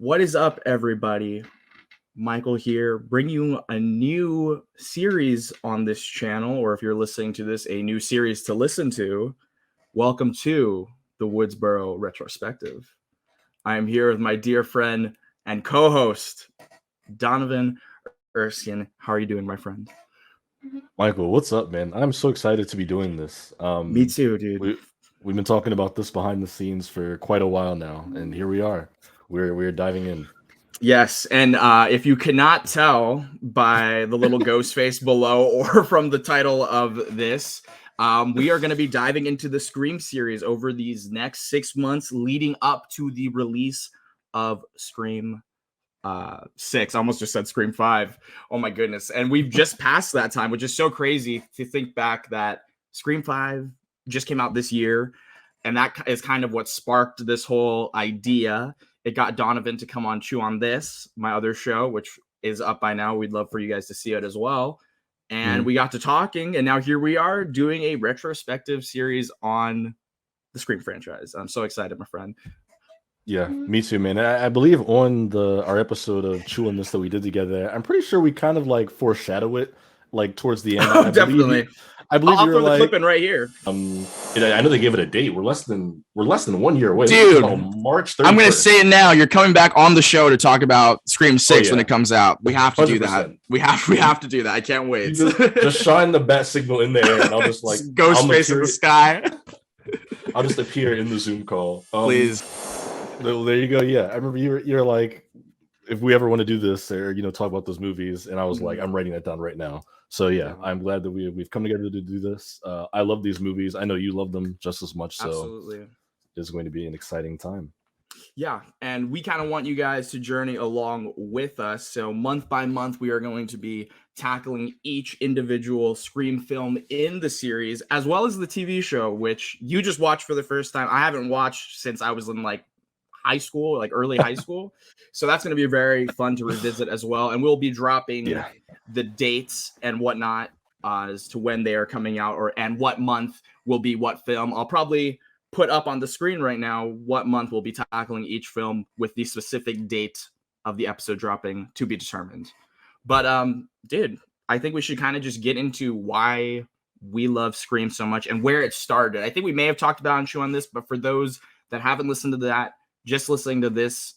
What is up, everybody? Michael here, bringing you a new series on this channel, or if you're listening to this, a new series to listen to. Welcome to the Woodsboro Retrospective. I am here with my dear friend and co-host, Donovan Erskine. How are you doing, my friend? Michael, what's up, man? I'm so excited to be doing this. Me too, dude. We've been talking about this behind the scenes for quite a while now, and here we are. We're diving in. Yes, and if you cannot tell by the little ghost face below or from the title of this, we are going to be diving into the Scream series over these next 6 months leading up to the release of Scream 6. I almost just said Scream 5. Oh my goodness. And we've just passed that time, which is so crazy to think back that Scream 5 just came out this year. And that is kind of what sparked this whole idea. It got Donovan to come on Chew on This, my other show, which is up by now. We'd love for you guys to see it as well. And we got to talking, and now here we are doing a retrospective series on the Scream franchise. I'm so excited, my friend. Yeah, me too, man. I believe on our episode of Chew on This that we did together, I'm pretty sure we kind of like foreshadow it like towards the end. Oh, definitely. I believe I'll you're throw the like, clip in right here. I know they gave it a date. We're less than 1 year away. Dude, March 31st. I'm gonna say it now. You're coming back on the show to talk about Scream 6 when it comes out. We have to 100%. Do that. We have to do that. I can't wait. Just shine the bat signal in there, and I'll just like ghost face in the sky. I'll just appear in the Zoom call. Please. There you go. Yeah, I remember you're like, if we ever want to do this or talk about those movies, and I was like, I'm writing that down right now. So yeah, I'm glad that we've come together to do this. I love these movies. I know you love them just as much. So absolutely, it's going to be an exciting time. Yeah, and we kind of want you guys to journey along with us. So month by month, we are going to be tackling each individual Scream film in the series, as well as the TV show, which you just watched for the first time. I haven't watched since I was in like high school, like early high school. So that's going to be very fun to revisit as well. And we'll be dropping the dates and whatnot as to when they are coming out and what month will be what film. I'll probably put up on the screen right now what month we'll be tackling each film with the specific date of the episode dropping to be determined. But dude, I think we should kind of just get into why we love Scream so much and where it started. I think we may have talked about on Chew on This, but for those that haven't listened to that, just listening to this,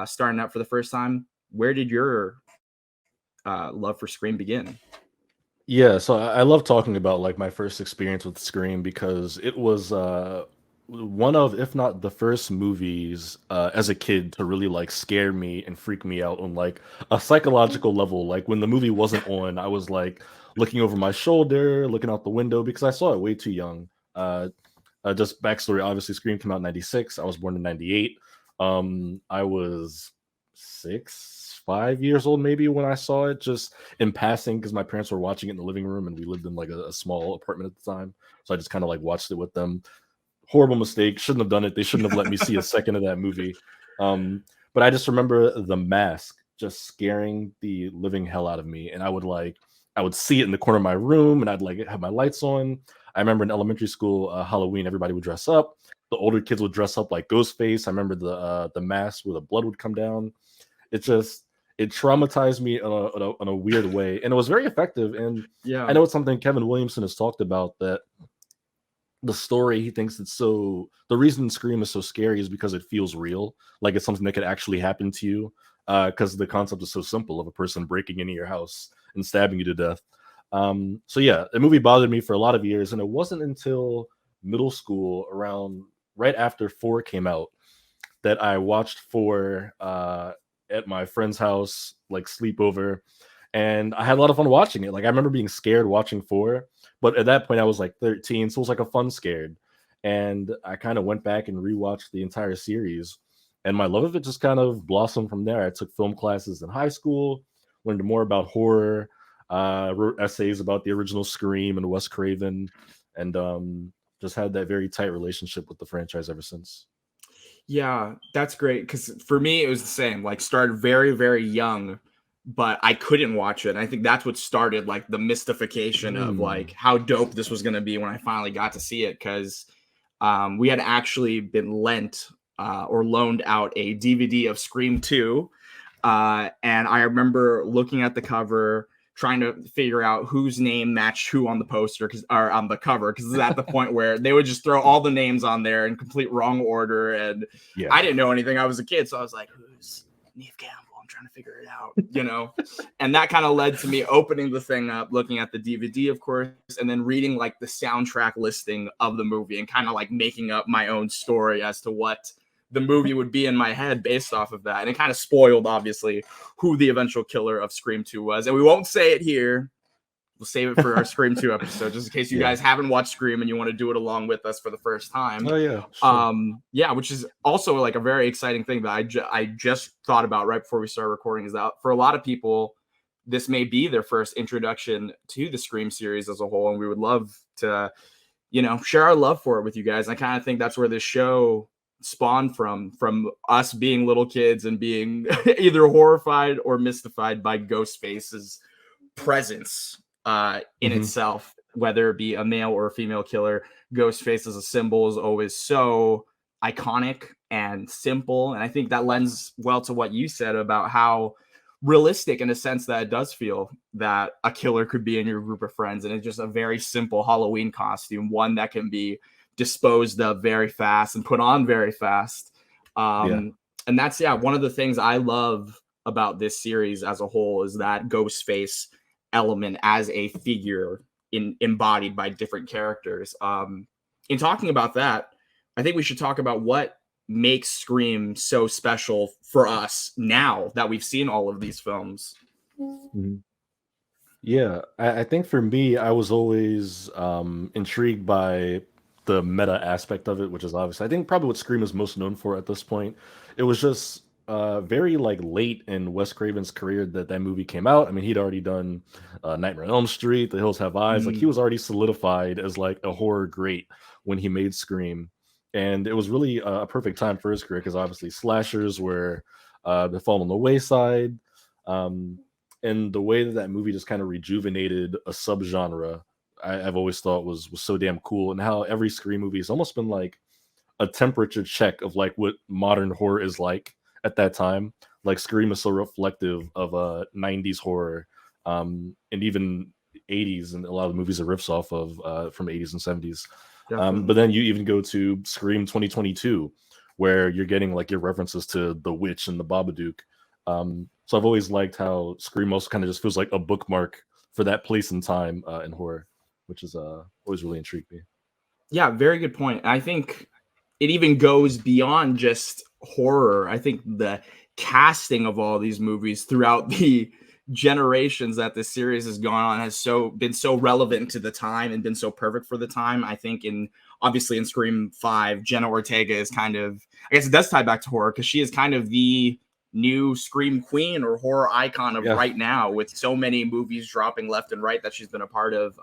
starting out for the first time, where did your love for Scream begin? Yeah, so I love talking about like my first experience with Scream because it was one of, if not the first movies as a kid to really like scare me and freak me out on like a psychological level. Like when the movie wasn't on, I was like looking over my shoulder, looking out the window because I saw it way too young. Just backstory, obviously Scream came out in 96. I was born in 98. I was 5 years old maybe when I saw it, just in passing because my parents were watching it in the living room and we lived in like a small apartment at the time. So I just kind of like watched it with them. Horrible mistake. Shouldn't have done it. They shouldn't have let me see a second of that movie. But I just remember The Mask just scaring the living hell out of me. And I would see it in the corner of my room and I'd like have my lights on. I remember in elementary school, Halloween, everybody would dress up. The older kids would dress up like Ghostface. I remember the mask where the blood would come down. It traumatized me in a weird way. And it was very effective. And yeah, I know it's something Kevin Williamson has talked about, that the story, he thinks the reason Scream is so scary is because it feels real. Like it's something that could actually happen to you. Because the concept is so simple of a person breaking into your house and stabbing you to death. So yeah, the movie bothered me for a lot of years, and it wasn't until middle school, around right after 4 came out, that I watched 4 at my friend's house, like sleepover, and I had a lot of fun watching it. Like I remember being scared watching 4, but at that point I was like 13, so it was like a fun scared. And I kind of went back and rewatched the entire series, and my love of it just kind of blossomed from there. I took film classes in high school, learned more about horror. Wrote essays about the original Scream and Wes Craven, and just had that very tight relationship with the franchise ever since. Yeah, that's great, because for me it was the same. Like started very, very young, but I couldn't watch it. And I think that's what started like the mystification of like how dope this was going to be when I finally got to see it, because we had actually been lent or loaned out a DVD of Scream 2. And I remember looking at the cover, trying to figure out whose name matched who on the poster or on the cover, because it's at the point where they would just throw all the names on there in complete wrong order. And I didn't know anything. I was a kid, so I was like, who's Neve Campbell? I'm trying to figure it out, you know? And that kind of led to me opening the thing up, looking at the DVD, of course, and then reading like the soundtrack listing of the movie and kind of like making up my own story as to what the movie would be in my head based off of that. And it kind of spoiled, obviously, who the eventual killer of Scream 2 was. And we won't say it here. We'll save it for our Scream 2 episode, just in case you guys haven't watched Scream and you want to do it along with us for the first time. Oh, yeah. Sure. Which is also like a very exciting thing that I just thought about right before we started recording, is that for a lot of people, this may be their first introduction to the Scream series as a whole. And we would love to, you know, share our love for it with you guys. And I kind of think that's where this show spawned from us being little kids and being either horrified or mystified by Ghostface's presence in itself, whether it be a male or a female killer. Ghostface as a symbol is always so iconic and simple, and I think that lends well to what you said about how realistic, in a sense, that it does feel that a killer could be in your group of friends, and it's just a very simple Halloween costume, one that can be disposed of very fast and put on very fast. And that's one of the things I love about this series as a whole, is that Ghostface element as a figure embodied by different characters. In talking about that, I think we should talk about what makes Scream so special for us now that we've seen all of these films. Yeah, I think for me, I was always intrigued by the meta aspect of it, which is obviously, I think, probably what Scream is most known for at this point. It was just very like late in Wes Craven's career that movie came out. I mean, he'd already done Nightmare on Elm Street, The Hills Have Eyes. Like, he was already solidified as like a horror great when he made Scream. And it was really a perfect time for his career, because obviously slashers were they fall on the wayside. And the way that movie just kind of rejuvenated a subgenre, I've always thought was so damn cool. And how every Scream movie has almost been like a temperature check of like what modern horror is like at that time. Like, Scream is so reflective of 90s horror, and even 80s, and a lot of the movies it riffs off of from 80s and 70s. But then you even go to Scream 2022, where you're getting like your references to The Witch and The Babadook. So I've always liked how Scream also kind of just feels like a bookmark for that place and time in horror, which is always really intrigued me. Yeah, very good point. I think it even goes beyond just horror. I think the casting of all these movies throughout the generations that this series has gone on has been so relevant to the time and been so perfect for the time. I think obviously in Scream 5, Jenna Ortega is kind of, I guess it does tie back to horror, because she is kind of the new Scream queen or horror icon of right now, with so many movies dropping left and right that she's been a part of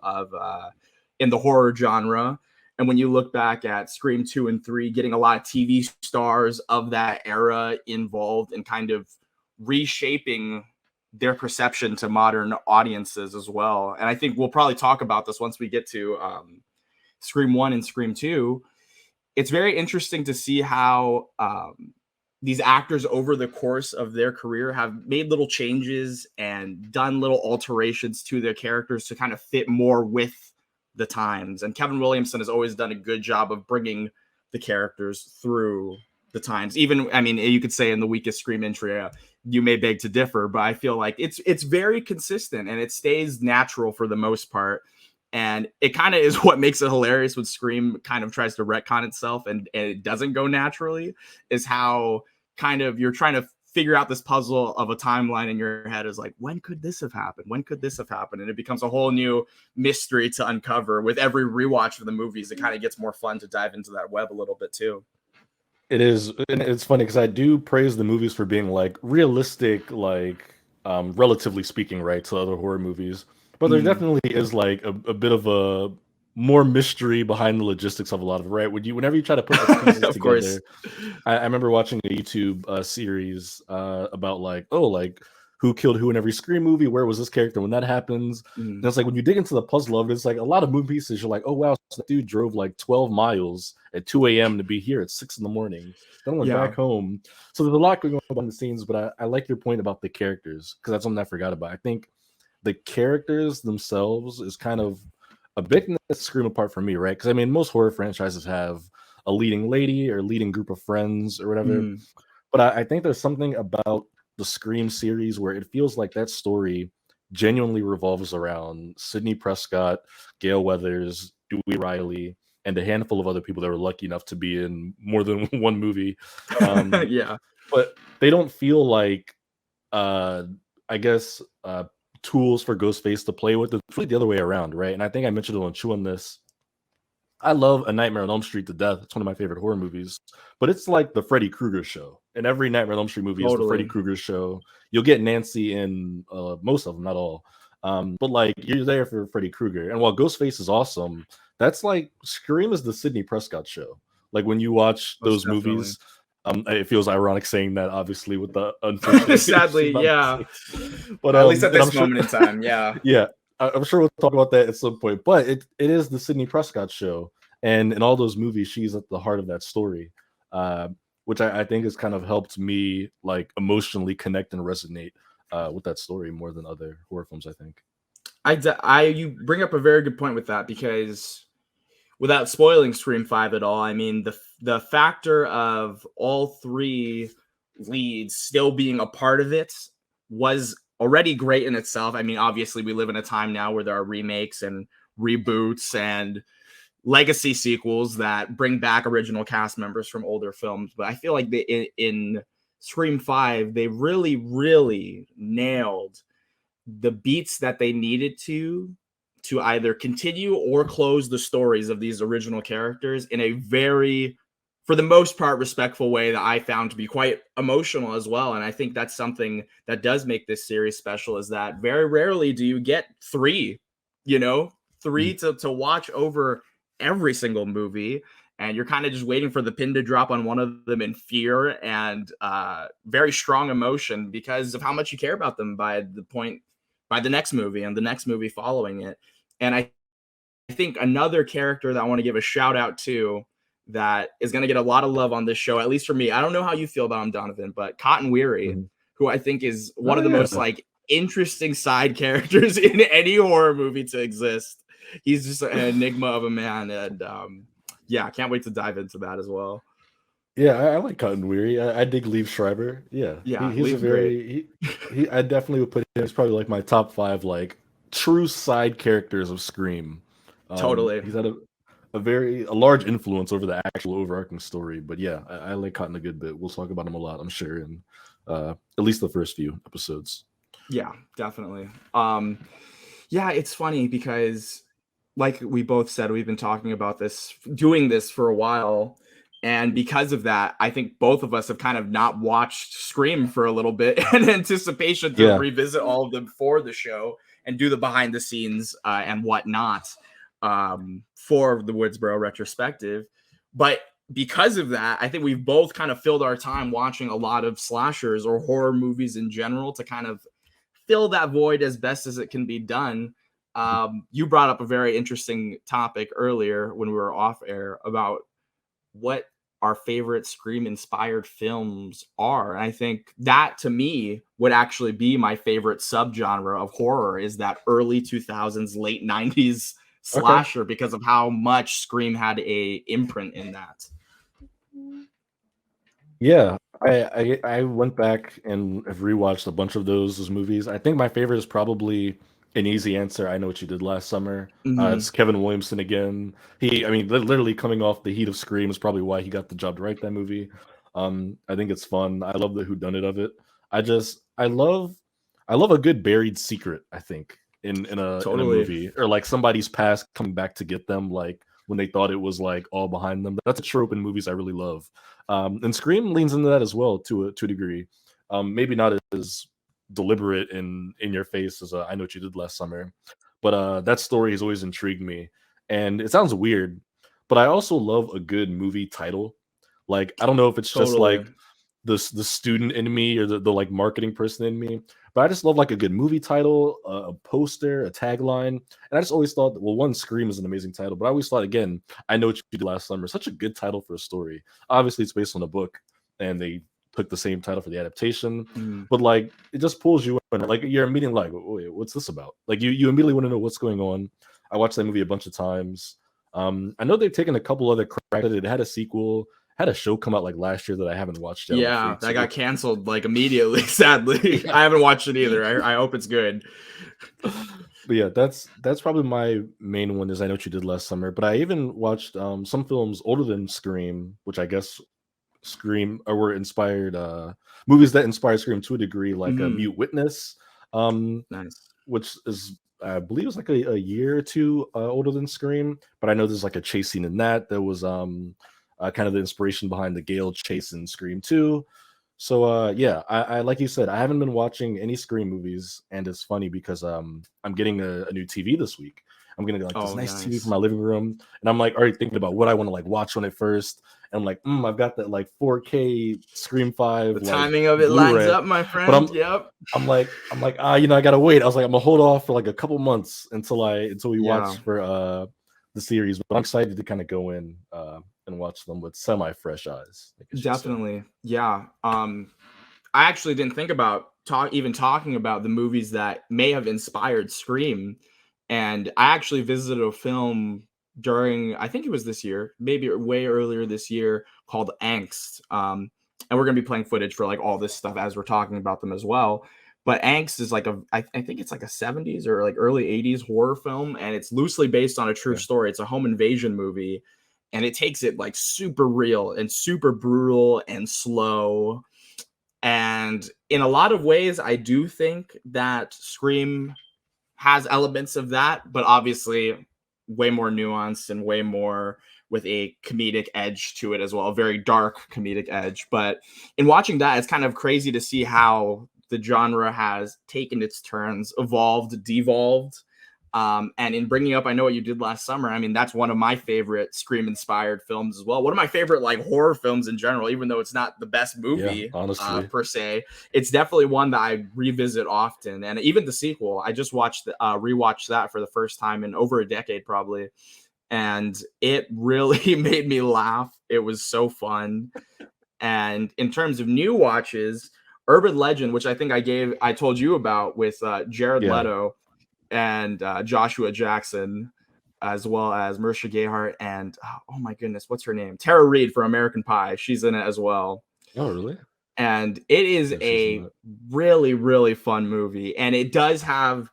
in the horror genre. And when you look back at Scream 2 and 3, getting a lot of TV stars of that era involved and kind of reshaping their perception to modern audiences as well. And I think we'll probably talk about this once we get to Scream 1 and Scream 2. It's very interesting to see how these actors over the course of their career have made little changes and done little alterations to their characters to kind of fit more with the times. And Kevin Williamson has always done a good job of bringing the characters through the times. Even, I mean, you could say in the weakest Scream entry, you may beg to differ, but I feel like it's very consistent and it stays natural for the most part. And it kind of is what makes it hilarious when Scream kind of tries to retcon itself and it doesn't go naturally, is how kind of you're trying to figure out this puzzle of a timeline in your head, is like, when could this have happened? When could this have happened? And it becomes a whole new mystery to uncover. With every rewatch of the movies, it kind of gets more fun to dive into that web a little bit too. It is, and it's funny because I do praise the movies for being like realistic, like relatively speaking, right, to other horror movies. But there definitely is like a bit of a more mystery behind the logistics of a lot of it, right? Whenever you try to put the pieces Of together, course. I remember watching a YouTube series about like who killed who in every Scream movie, where was this character when that happens. And Mhm. it's like when you dig into the puzzle of it, it's like a lot of movie pieces. You're like, oh wow, so that dude drove like 12 miles at 2 a.m. to be here at 6 in the morning. Then went Yeah. back home. So there's a lot going on behind the scenes, but I like your point about the characters because that's something I forgot about. I think the characters themselves is kind of a big thing that Scream apart from me, right? Because I mean, most horror franchises have a leading lady or leading group of friends or whatever. Mhm. But I think there's something about the Scream series where it feels like that story genuinely revolves around Sidney Prescott, Gail Weathers, Dewey Riley, and a handful of other people that were lucky enough to be in more than one movie. Um, Yeah. but they don't feel like, uh, I guess, tools for Ghostface to play with. It's really the other way around, right? And I think I mentioned it on Chewing This. I love A Nightmare on Elm Street to death. It's one of my favorite horror movies. But it's like the Freddy Krueger show. And every Nightmare on Elm Street movie is the Freddy Totally. Krueger show. You'll get Nancy in most of them, not all. But like you're there for Freddy Krueger. And while Ghostface is awesome, that's like Scream is the Sidney Prescott show. Like when you watch Most those definitely. movies, it feels ironic saying that, obviously, with the unfortunate news she's Sadly, about to yeah. say. But At least at and I'm this sure, moment in time, yeah. yeah, I'm sure we'll talk about that at some point. But it is the Sidney Prescott show, and in all those movies, she's at the heart of that story, uh, which I think has kind of helped me like emotionally connect and resonate with that story more than other horror films. I think. You bring up a very good point with that because without spoiling Scream 5 at all, I mean the factor of all three leads still being a part of it was already great in itself. I mean, obviously we live in a time now where there are remakes and reboots and legacy sequels that bring back original cast members from older films, but I feel like in Scream 5 they really nailed the beats that they needed to either continue or close the stories of these original characters in a very, for the most part, respectful way that I found to be quite emotional as well. And I think that's something that does make this series special, is that very rarely do you get three, you know, Mhm. three to watch over every single movie. And you're kind of just waiting for the pin to drop on one of them in fear and very strong emotion because of how much you care about them by the next movie and the next movie following it. And I think another character that I want to give a shout out to that is going to get a lot of love on this show, at least for me. I don't know how you feel about him, Donovan, but Cotton Weary, Mhm. who I think is one Oh of the most yeah. like interesting side characters in any horror movie to exist. He's just an enigma of a man, and yeah, I can't wait to dive into that as well. Yeah, I like Cotton Weary. I dig Liev Schreiber. Yeah, Yeah, he's a Leaves great. very he. I definitely would put him as probably like my top five like true side characters of Scream. Totally. He's had a large influence over the actual overarching story. But yeah, I like Cotton a good bit. We'll talk about him a lot, I'm sure, in at least the first few episodes. Yeah, definitely. Yeah, it's funny because like we both said, we've been talking about this, doing this for a while. And because of that, I think both of us have kind of not watched Scream for a little bit in anticipation to Yeah, revisit all of them for the show and do the behind the scenes and whatnot for the Woodsboro retrospective. But because of that, I think we've both kind of filled our time watching a lot of slashers or horror movies in general to kind of fill that void as best as it can be done. You brought up a very interesting topic earlier when we were off air about what our favorite Scream inspired films are. And I think that to me would actually be my favorite subgenre of horror, is that early 2000s, late 90s okay. slasher, because of how much Scream had a imprint in that. Yeah, I went back and have rewatched a bunch of those movies. I think my favorite is probably an easy answer. I Know What You Did Last Summer. It's Mm-hmm. Kevin Williamson again. I mean, literally coming off the heat of Scream is probably why he got the job to write that movie. I think it's fun. I love the whodunit of it. I just, I love a good buried secret. I think in a Totally. movie or like somebody's past coming back to get them, like when they thought it was like all behind them. That's a trope in movies I really love. And Scream leans into that as well to a degree. Maybe not as deliberate and in your face as I Know What You Did Last Summer, but that story has always intrigued me. And it sounds weird, but I also love a good movie title. Like I don't know if it's just Totally. like the student in me or the like marketing person in me. But I just love like a good movie title, a poster, a tagline, and I just always thought, well, one, Scream is an amazing title, but I always thought, again, I Know What You Did Last Summer, such a good title for a story. Obviously, it's based on a book, and they took the same title for the adaptation, Mm. but like it just pulls you in. Like you're immediately like, wait, what's this about? Like you immediately want to know what's going on. I watched that movie a bunch of times. I know they've taken a couple other crack at it. It had a sequel, had a show come out like last year that I haven't watched yet. I'm Yeah, afraid that to. got canceled like immediately, sadly. Yeah. I haven't watched it either. I hope it's good. But yeah, that's probably my main one. Is I Know What You Did Last Summer. But I even watched some films older than Scream, which I guess Scream or were inspired movies that inspired Scream to a degree, like a Mhm. Mute Witness, um, Nice. which is I believe it was like a year or two older than Scream. But I know there's like a chase scene in that. There was kind of the inspiration behind the Gale chase in Scream 2. So yeah, I like you said, I haven't been watching any Scream movies, and it's funny because I'm getting a new TV this week. I'm getting like this Oh, nice TV for nice. my living room, and I'm like already thinking about what I want to like watch on it first. And I'm like, I've got that like 4K Scream The 5 like timing of it lines Blu-ray, up, my but friend. Yep. I'm like I gotta wait. I was like, I'm gonna hold off for like a couple months until we Yeah, watch for the series. But I'm excited to kind of go in and watch them with semi-fresh eyes, I guess you could say. definitely. Yeah. I actually didn't think about talking about the movies that may have inspired Scream. And I actually visited a film during, I think it was this year, maybe way earlier this year, called Angst. And we're gonna be playing footage for like all this stuff as we're talking about them as well. But Angst is like I think it's like a 70s or like early 80s horror film, and it's loosely based on a true Yeah. story. It's a home invasion movie, and it takes it like super real and super brutal and slow. And in a lot of ways, I do think that Scream has elements of that, but obviously way more nuanced and way more with a comedic edge to it as well, a very dark comedic edge. But in watching that, it's kind of crazy to see how the genre has taken its turns, evolved, devolved. And in bringing up I Know What You Did Last Summer, I mean, that's one of my favorite Scream inspired films as well. One of my favorite like horror films in general, even though it's not the best Yeah, movie honestly. per se. It's definitely one that I revisit often. And even the sequel, I just rewatched that for the first time in over a decade, probably. And it really made me laugh. It was so fun. And in terms of new watches, Urban Legend, which I think I told you about with Jared Yeah. Leto and Joshua Jackson, as well as Marisha Gayheart and oh my goodness, what's her name? Tara Reid from American Pie. She's in it as well. Oh, really? And it is Yeah, she's a not. really, really fun movie. And it does have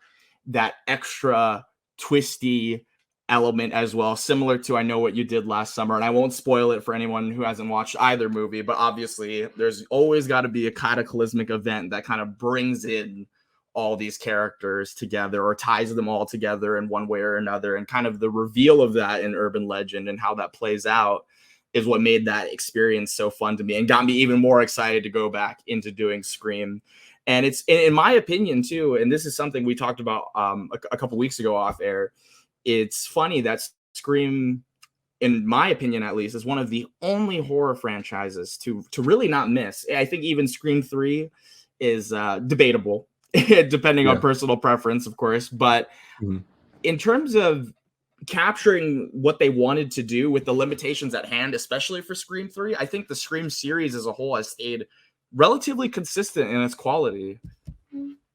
that extra twisty element as well, similar to I Know What You Did Last Summer. And I won't spoil it for anyone who hasn't watched either movie, but obviously there's always got to be a cataclysmic event that kind of brings in all these characters together or ties them all together in one way or another. And kind of the reveal of that in Urban Legend and how that plays out is what made that experience so fun to me and got me even more excited to go back into doing Scream. And it's in my opinion too, and this is something we talked about a couple weeks ago off air. It's funny that Scream, in my opinion at least, is one of the only horror franchises to really not miss. I think even Scream 3 is debatable, depending on Yeah. personal preference, of course. But Mhm. in terms of capturing what they wanted to do with the limitations at hand, especially for Scream 3, I think the Scream series as a whole has stayed relatively consistent in its quality.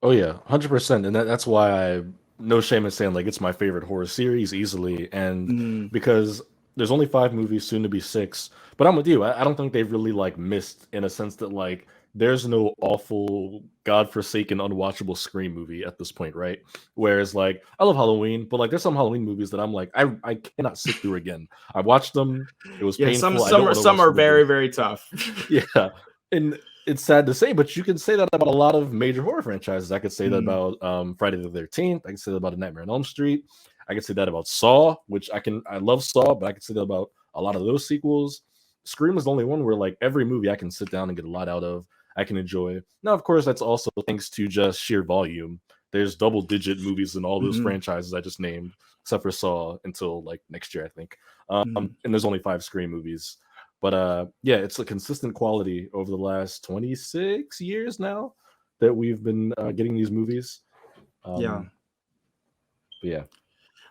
Oh yeah, 100%. And that's why I no shame in saying like it's my favorite horror series easily. And Mm, because there's only 5 movies, soon to be 6. But I'm with you. I don't think they've really like missed in a sense that like there's no awful, godforsaken, unwatchable Scream movie at this point, right? Whereas like I love Halloween, but like there's some Halloween movies that I'm like I cannot sit through again. I watched them. It was yeah, painful. I some don't are want to watch them again. very, very tough. Yeah, and it's sad to say, but you can say that about a lot of major horror franchises. I could say that Mm, about Friday the 13th. I can say that about A Nightmare on Elm Street. I can say that about Saw, which I love Saw, but I can say that about a lot of those sequels. Scream is the only one where like every movie I can sit down and get a lot out of. I can enjoy. Now, of course, that's also thanks to just sheer volume. There's double-digit movies in all those mhm, franchises I just named, except for Saw until like next year, I think. mhm. And there's only 5 Scream movies. But yeah, it's a consistent quality over the last 26 years now that we've been getting these movies. Yeah. But yeah,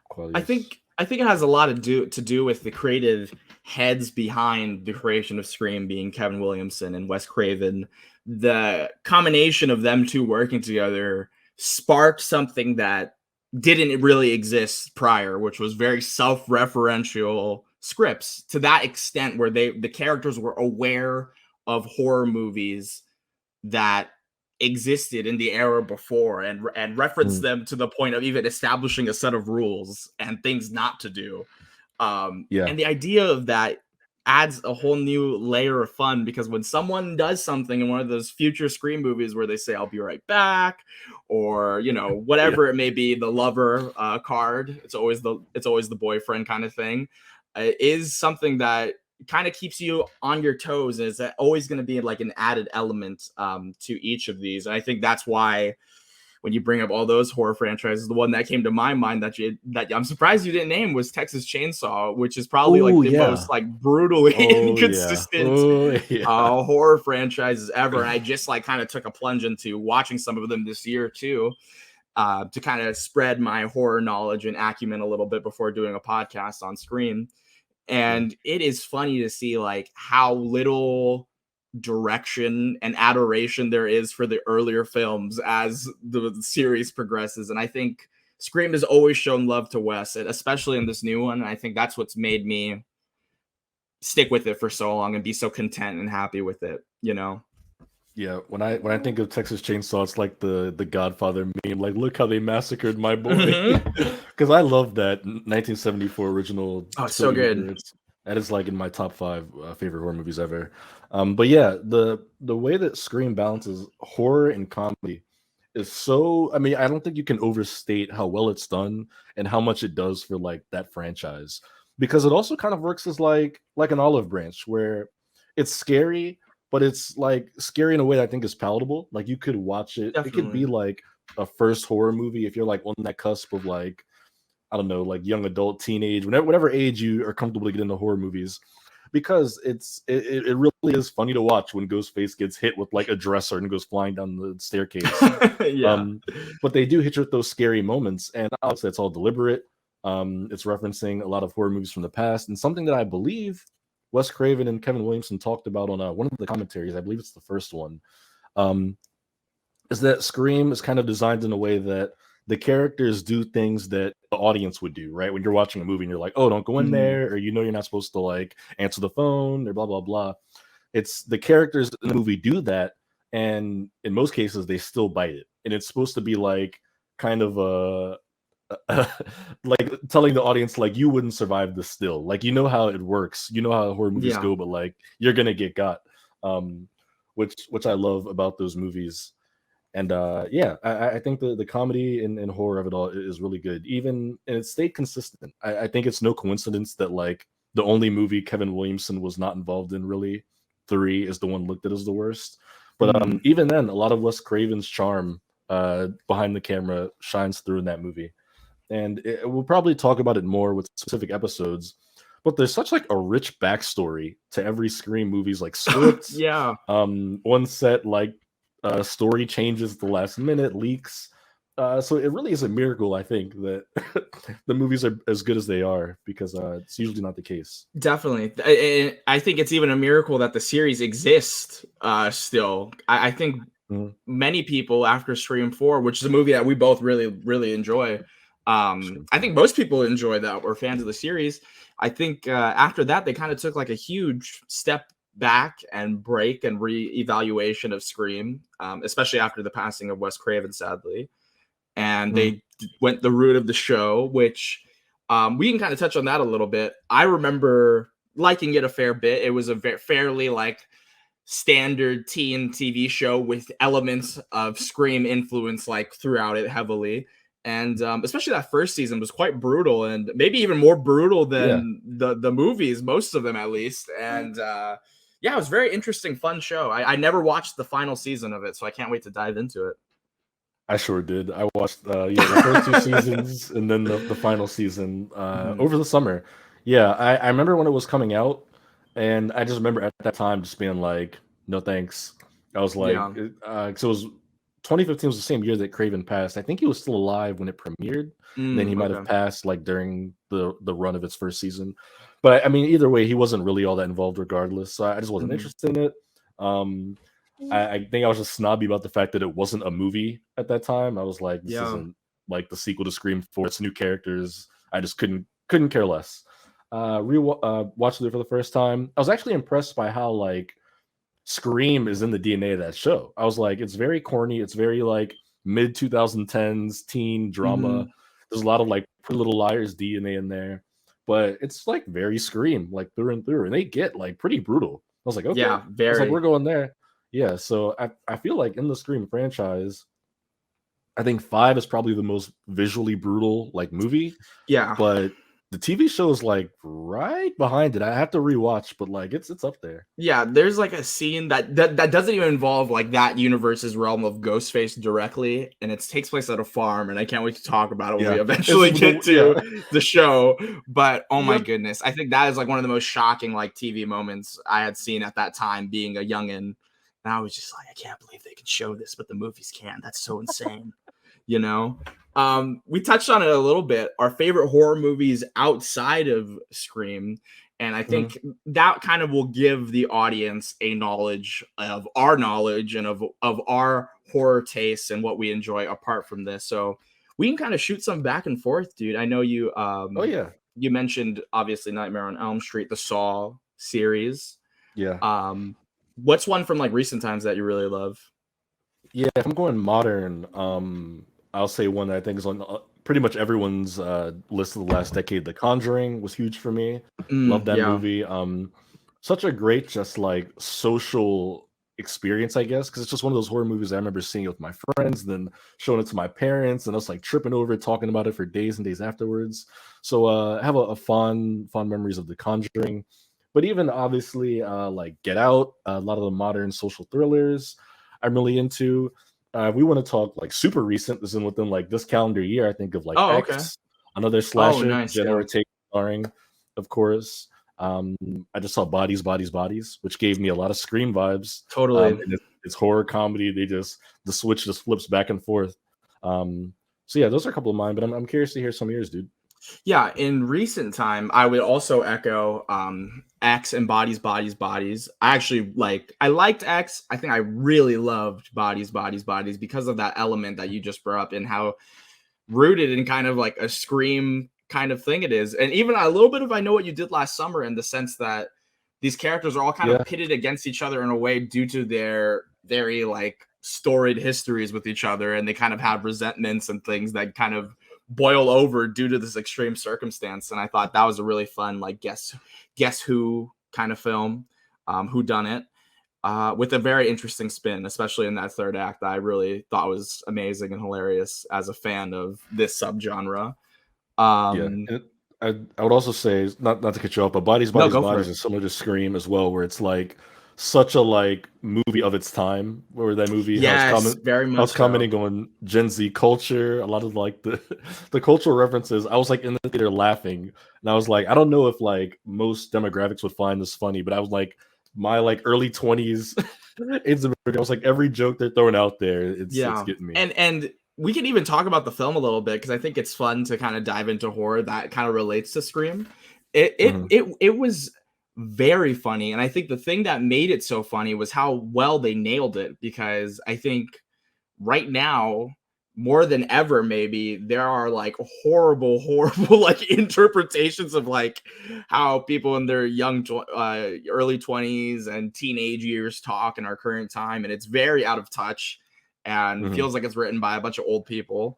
quality I is. think I think it has a lot to do with the creative heads behind the creation of Scream being Kevin Williamson and Wes Craven. The combination of them two working together sparked something that didn't really exist prior, which was very self-referential scripts to that extent where the characters were aware of horror movies that existed in the era before and reference Mm, them to the point of even establishing a set of rules and things not to do. yeah. And the idea of that adds a whole new layer of fun because when someone does something in one of those future Scream movies where they say "I'll be right back," or Yeah. whatever it may be, the lover card, it's always the boyfriend kind of thing, is something that kind of keeps you on your toes, and is always going to be like an added element to each of these. And I think that's why when you bring up all those horror franchises, the one that came to my mind that I'm surprised you didn't name was Texas Chainsaw, which is probably like Oh the most yeah. like brutally Oh yeah. inconsistent Oh yeah. horror franchises ever. And I just like kind of took a plunge into watching some of them this year too, to kind of spread my horror knowledge and acumen a little bit before doing a podcast on Scream. Yeah. And it is funny to see like how little direction and adoration there is for the earlier films as the series progresses. And I think Scream has always shown love to Wes, especially in this new one. And I think that's what's made me stick with it for so long and be so content and happy with it. Yeah, when I think of Texas Chainsaw, it's like the Godfather meme. Like, look how they massacred my boy. Mm-hmm. Because I love that 1974 original Oh, it's so trilogy. good. That is like in my top five favorite horror movies ever. But yeah, the way that Scream balances horror and comedy is so. I mean, I don't think you can overstate how well it's done and how much it does for like that franchise. Because it also kind of works as like an olive branch where it's scary but it's like scary in a way that I think is palatable. Like you could watch it. It could be Definitely. like a first horror movie if you're like on that cusp of like I don't know, like young adult, teenage, whatever age you are comfortable to get into horror movies, because it really is funny to watch when Ghostface gets hit with like a dresser and goes flying down the staircase. Yeah. Um, but they do hit you with those scary moments, and obviously it's all deliberate. It's referencing a lot of horror movies from the past, and something that I believe Wes Craven and Kevin Williamson talked about on one of the commentaries. I believe it's the first one. Um, is that Scream is kind of designed in a way that the characters do things that the audience would do, right? When you're watching a movie and you're like, oh, don't go in Mhm. there, or you're not supposed to like answer the phone, or blah blah blah. It's the characters in the movie do that, and in most cases they still bite it, and it's supposed to be like kind of a like telling the audience like you wouldn't survive this still, like you know how it works, you know how horror movies Yeah. go, but like you're gonna get got, um which I love about those movies. And yeah, I think the comedy and horror of it all is really good, even and it stayed consistent. I think it's no coincidence that like the only movie Kevin Williamson was not involved in really, 3, is the one looked at as the worst. But Mhm. even then, a lot of Wes Craven's charm behind the camera shines through in that movie, and we'll probably talk about it more with specific episodes. But there's such like a rich backstory to every Scream movie's like scripts, Yeah. on set, like story changes at the last minute, leaks. So it really is a miracle, I think, that the movies are as good as they are, because it's usually not the case. Definitely. I think it's even a miracle that the series exists still. I think Mhm. many people after Scream 4, which is a movie that we both really, really enjoy. Scream I 4. think most people enjoy that were fans of the series. I think after that, they kind of took like a huge step back and break and re-evaluation of Scream, especially after the passing of Wes Craven, sadly. And Mhm. they went the route of the show, which we can kind of touch on that a little bit. I remember liking it a fair bit. It was a fairly like standard teen TV show with elements of Scream influence like throughout it heavily. And especially that first season was quite brutal, and maybe even more brutal Yeah, than the movies, most of them at least. And yeah, it was a very interesting, fun show. I never watched the final season of it, so I can't wait to dive into it. I sure did. I watched yeah, the first 2 seasons and then the final season Mhm. over the summer. Yeah, I remember when it was coming out. And I just remember at that time just being like, no thanks. I was like, Yeah. so it was 2015 was the same year that Craven passed. I think he was still alive when it premiered, and then he might have Okay. passed like during the run of its first season. But I mean, either way, he wasn't really all that involved regardless. So I just wasn't Hmm. interested in it. Um, I think I was just snobby about the fact that it wasn't a movie at that time. I was like, this Yeah. isn't like the sequel to Scream 4. It's new characters. I just couldn't care less. Watched it for the first time. I was actually impressed by how like Scream is in the DNA of that show. I was like, it's very corny. It's very like mid 2010s teen drama. Hmm. There's a lot of like Pretty Little Liars DNA in there, but it's like very Scream, like through and through, and they get like pretty brutal. I was like, okay. I Yeah. was like, we're Very. going there. Yeah. So I feel like in the Scream franchise, I think five is probably the most visually brutal like movie, Yeah. but the TV show is like right behind it. I have to rewatch, but like it's up there. Yeah, there's like a scene that doesn't even involve like that universe's realm of Ghostface directly, and it takes place at a farm, and I can't wait to talk about it when we Yeah, it's eventually the get yeah. to the show. But oh my Yep. goodness, I think that is like one of the most shocking like TV moments I had seen at that time, being a youngin', and I was just like, I can't believe they can show this, but the movies can't. That's so insane, you know. We touched on it a little bit. Our favorite horror movies outside of Scream. And I Mhm. think that kind of will give the audience a knowledge of our knowledge and of our horror tastes and what we enjoy apart from this. So we can kind of shoot some back and forth, dude. I know Oh yeah, you mentioned obviously Nightmare on Elm Street, the Saw series. yeah, Um, what's one from like recent times that you really love? yeah. If I'm going modern, I'll say one that I think is on pretty much everyone's list of the last decade. The Conjuring was huge for me. Love that Yeah. movie. Such a great just like social experience, I guess, because it's just one of those horror movies I remember seeing it with my friends, then showing it to my parents, and us like tripping over it, talking about it for days and days afterwards. So I have a fond memories of The Conjuring. But even obviously, like Get Out, a lot of the modern social thrillers I'm really into. We want to talk like super recent, this is within like this calendar year. I think of like Oh, okay. X, another Oh, slasher, nice. Jenna Yeah. Ortega starring, of course. Um, I just saw Bodies, Bodies, Bodies, which gave me a lot of Scream vibes. Totally. And it's horror comedy. The switch just flips back and forth. So yeah, those are a couple of mine, but I'm curious to hear some of yours, dude. Yeah, in recent time, I would also echo X and Bodies, Bodies, Bodies. I liked X. I think I really loved Bodies, Bodies, Bodies because of that element that you just brought up and how rooted in kind of like a Scream kind of thing it is. And even a little bit of I Know What You Did Last Summer, in the sense that these characters are all kind of Yeah, pitted against each other in a way due to their very like storied histories with each other, and they kind of have resentments and things that kind of boil over due to this extreme circumstance. And I thought that was a really fun like guess who kind of film, who done it, with a very interesting spin, especially in that third act that I really thought was amazing and hilarious as a fan of this subgenre. yeah. um And I would also say, not to cut you off, but Bodies, no, Bodies, go for Bodies it. is similar to Scream as well, where it's like such a like movie of its time. Where that movie, Yes, very how it's much so. commenting on Gen Z culture, a lot of like the the cultural references. I was like in the theater laughing, and I was like, I don't know if like most demographics would find this funny, but I was like my like early 20s. I was like every joke they're throwing out there, it's Yeah, getting me. and we can even talk about the film a little bit because I think it's fun to kind of dive into horror that kind of relates to Scream. Mhm. It was very funny, and I think the thing that made it so funny was how well they nailed it. Because I think right now, more than ever, maybe there are like horrible like interpretations of like how people in their early 20s and teenage years talk in our current time, and it's very out of touch and Mhm. feels like it's written by a bunch of old people.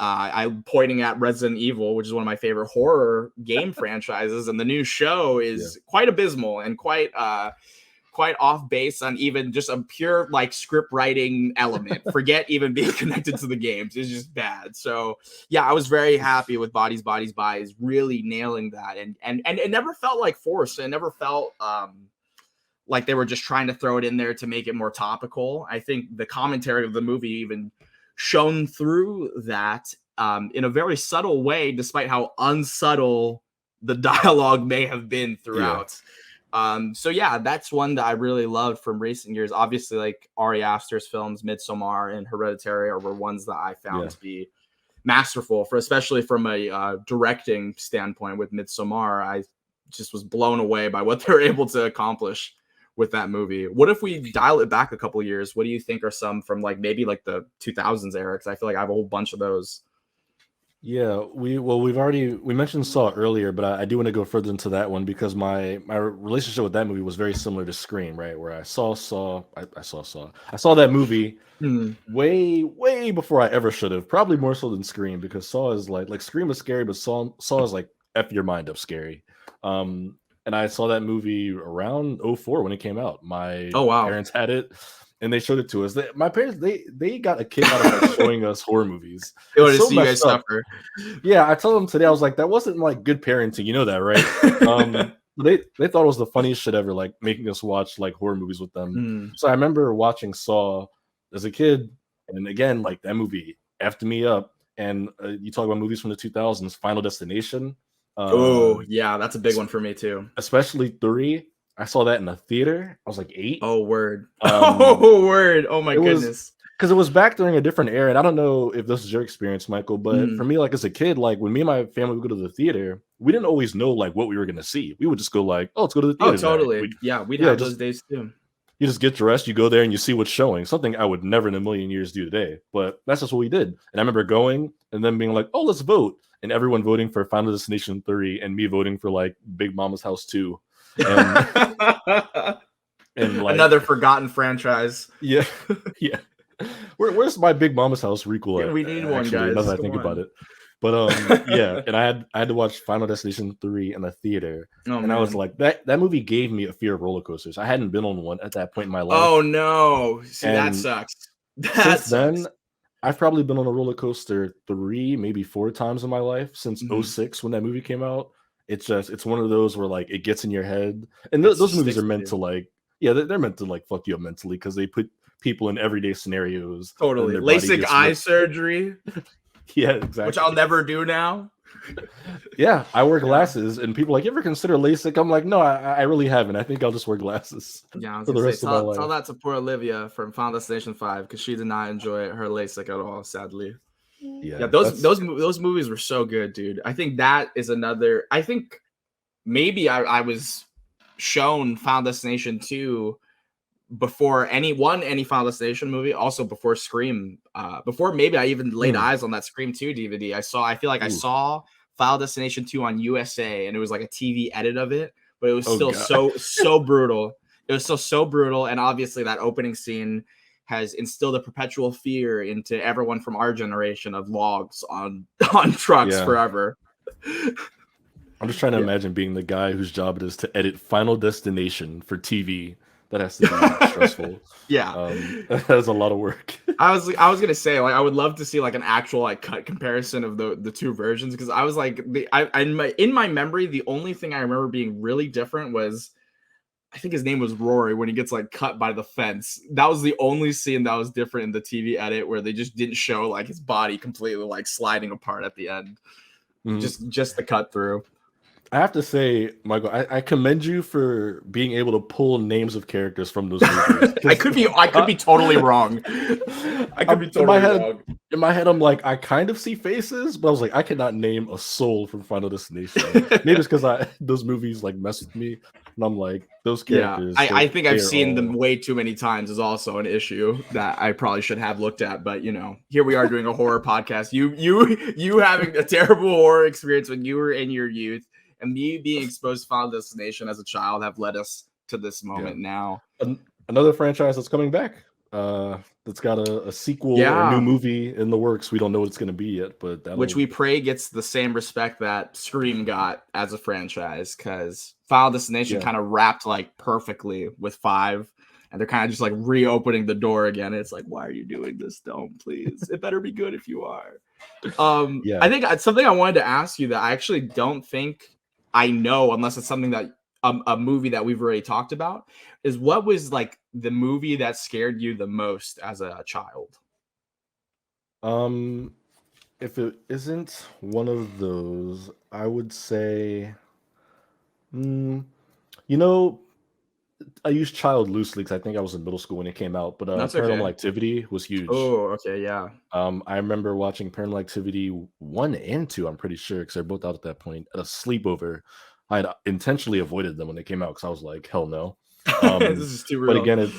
I'm pointing at Resident Evil, which is one of my favorite horror game franchises, and the new show Yeah. is quite abysmal and quite off base on even just a pure like script writing element. Forget even being connected to the games. It's just bad. So yeah, I was very happy with Bodies, Bodies, Bodies really nailing that. And it never felt like forced. It never felt like they were just trying to throw it in there to make it more topical. I think the commentary of the movie even shone through that, in a very subtle way, despite how unsubtle the dialogue may have been Yeah. throughout. So yeah, that's one that I really loved from recent years. Obviously, like Ari Aster's films, Midsommar and Hereditary, were ones that I found Yeah. to be masterful, for especially from a directing standpoint. With Midsommar, I just was blown away by what they're able to accomplish with that movie. What if we dial it back a couple years? What do you think are some from like maybe like the 2000s era? Because I feel like I have a whole bunch of those. Yeah, we mentioned Saw earlier, but I do want to go further into that one because my relationship with that movie was very similar to Scream, right? Where I saw that movie Hmm. way before I ever should have, probably more so than Scream, because Saw is like Scream is scary, but Saw is like F your mind up scary. And I saw that movie around '04 when it came out. My Oh wow. parents had it and they showed it to us. My parents they got a kick out of like showing us horror movies. They It's want to so see you messed guys up. suffer. Yeah, I told them today, I was like, that wasn't like good parenting, you know that, right? They thought it was the funniest shit ever, like making us watch like horror movies with them. Hmm. So I remember watching Saw as a kid, and again, like that movie effed me up. And you talk about movies from the 2000s, Final Destination, uh, Oh yeah, that's a big es- one for me too. especially three. I saw that in a theater. I was like 8. Oh word. Um, Oh word. Oh my it was goodness. because it was back during a different era, and I don't know if this is your experience, Michael, but for Mhm. me, like as a kid, like when me and my family would go to the theater, we didn't always know like what we were gonna see. We would just go like, "Oh, let's go to the Oh, theater tonight." totally. We, Yeah, we'd yeah, have just those days too. you just get dressed, you go there, and you see what's showing. Something I would never in a million years do today, but that's just what we did. And I remember going and then being like, "Oh, let's vote," and everyone voting for Final Destination 3, and me voting for like Big Mama's House 2, and and Another like forgotten franchise. yeah, yeah. Where's my Big Mama's House requel Yeah, at? we need one, Actually, now guys. that I Come think about on. it. But yeah, and I had to watch Final Destination 3 in the theater, Oh and I was man. like, that movie gave me a fear of roller coasters. I hadn't been on one at that point in my life, Oh no. See, that and sucks. That since sucks. then, I've probably been on a roller coaster 3, maybe 4 times in my life since Mhm. '06 when that movie came out. It's one of those where like it gets in your head, and It those just movies are sticks with meant you. to like yeah they're meant to like fuck you up mentally because they put people in everyday scenarios and Totally. their body LASIK gets eye ripped. surgery, Yeah, which I'll exactly. never do now. Yeah, I wear Yeah. glasses, and people are like, "You ever consider LASIK?" I'm like, "No, I really haven't. I think I'll just wear glasses Yeah, I was for gonna the say rest of my tell life." that to poor Olivia from Final Destination 5 because she did not enjoy her LASIK at all, sadly. Yeah, Yeah, those that's those those movies were so good, dude. I think that is another. I think maybe I was shown Final Destination 2 before any Final Destination movie, also before Scream, before maybe I even laid mm, eyes on that Scream 2 DVD. I feel like I ooh, saw Final Destination 2 on USA and it was like a TV edit of it, but it was oh still god, so brutal. It was still so brutal, and obviously that opening scene has instilled a perpetual fear into everyone from our generation of logs on on trucks yeah. forever. I'm just trying to Yeah. imagine being the guy whose job it is to edit Final Destination for TV. That has to be stressful. Yeah. That is a lot of work. I was gonna say like I would love to see like an actual like cut comparison of the two versions because I was like in my memory the only thing I remember being really different was I think his name was Rory when he gets like cut by the fence. That was the only scene that was different in the TV edit where they just didn't show like his body completely like sliding apart at the end. Mm, Just the cut through. I have to say, Michael, I commend you for being able to pull names of characters from those movies I because could be I could be totally wrong. I could be in my totally head, wrong. I'm like, I kind of see faces, but I was like, I cannot name a soul from Final Destination. Maybe it's because I those movies like mess with me, and I'm like, those Yeah, characters, I think they I've are seen them all way too many times is also an issue that I probably should have looked at. But here we are doing a horror podcast. You having a terrible horror experience when you were in your youth, and me being exposed to Final Destination as a child have led us to this yeah. moment now. Another franchise that's coming back. That's got a sequel or a new Yeah, movie in the works. We don't know what it's going to be yet, but which that'll we pray gets the same respect that Scream got as a franchise, because Final Destination yeah. kind of wrapped like perfectly with 5, and they're kind of just like reopening the door again. It's like, why are you doing this? Don't, please. It better be good if you are. I Yeah. think it's something I wanted to ask you that I actually don't think I know, unless it's something that a movie that we've already talked about, is what was like the movie that scared you the most as a child? Um, if it isn't one of those, I would say, mm, You know, I use child loosely because I think I was in middle school when it came out, but That's Paranormal okay. Activity was huge. Oh, okay, yeah. I remember watching Paranormal Activity 1 and 2, I'm pretty sure, because 'cause they're both out at that point, at a sleepover. I had intentionally avoided them when they came out because I was like, "Hell no." This Um, is too but real. again,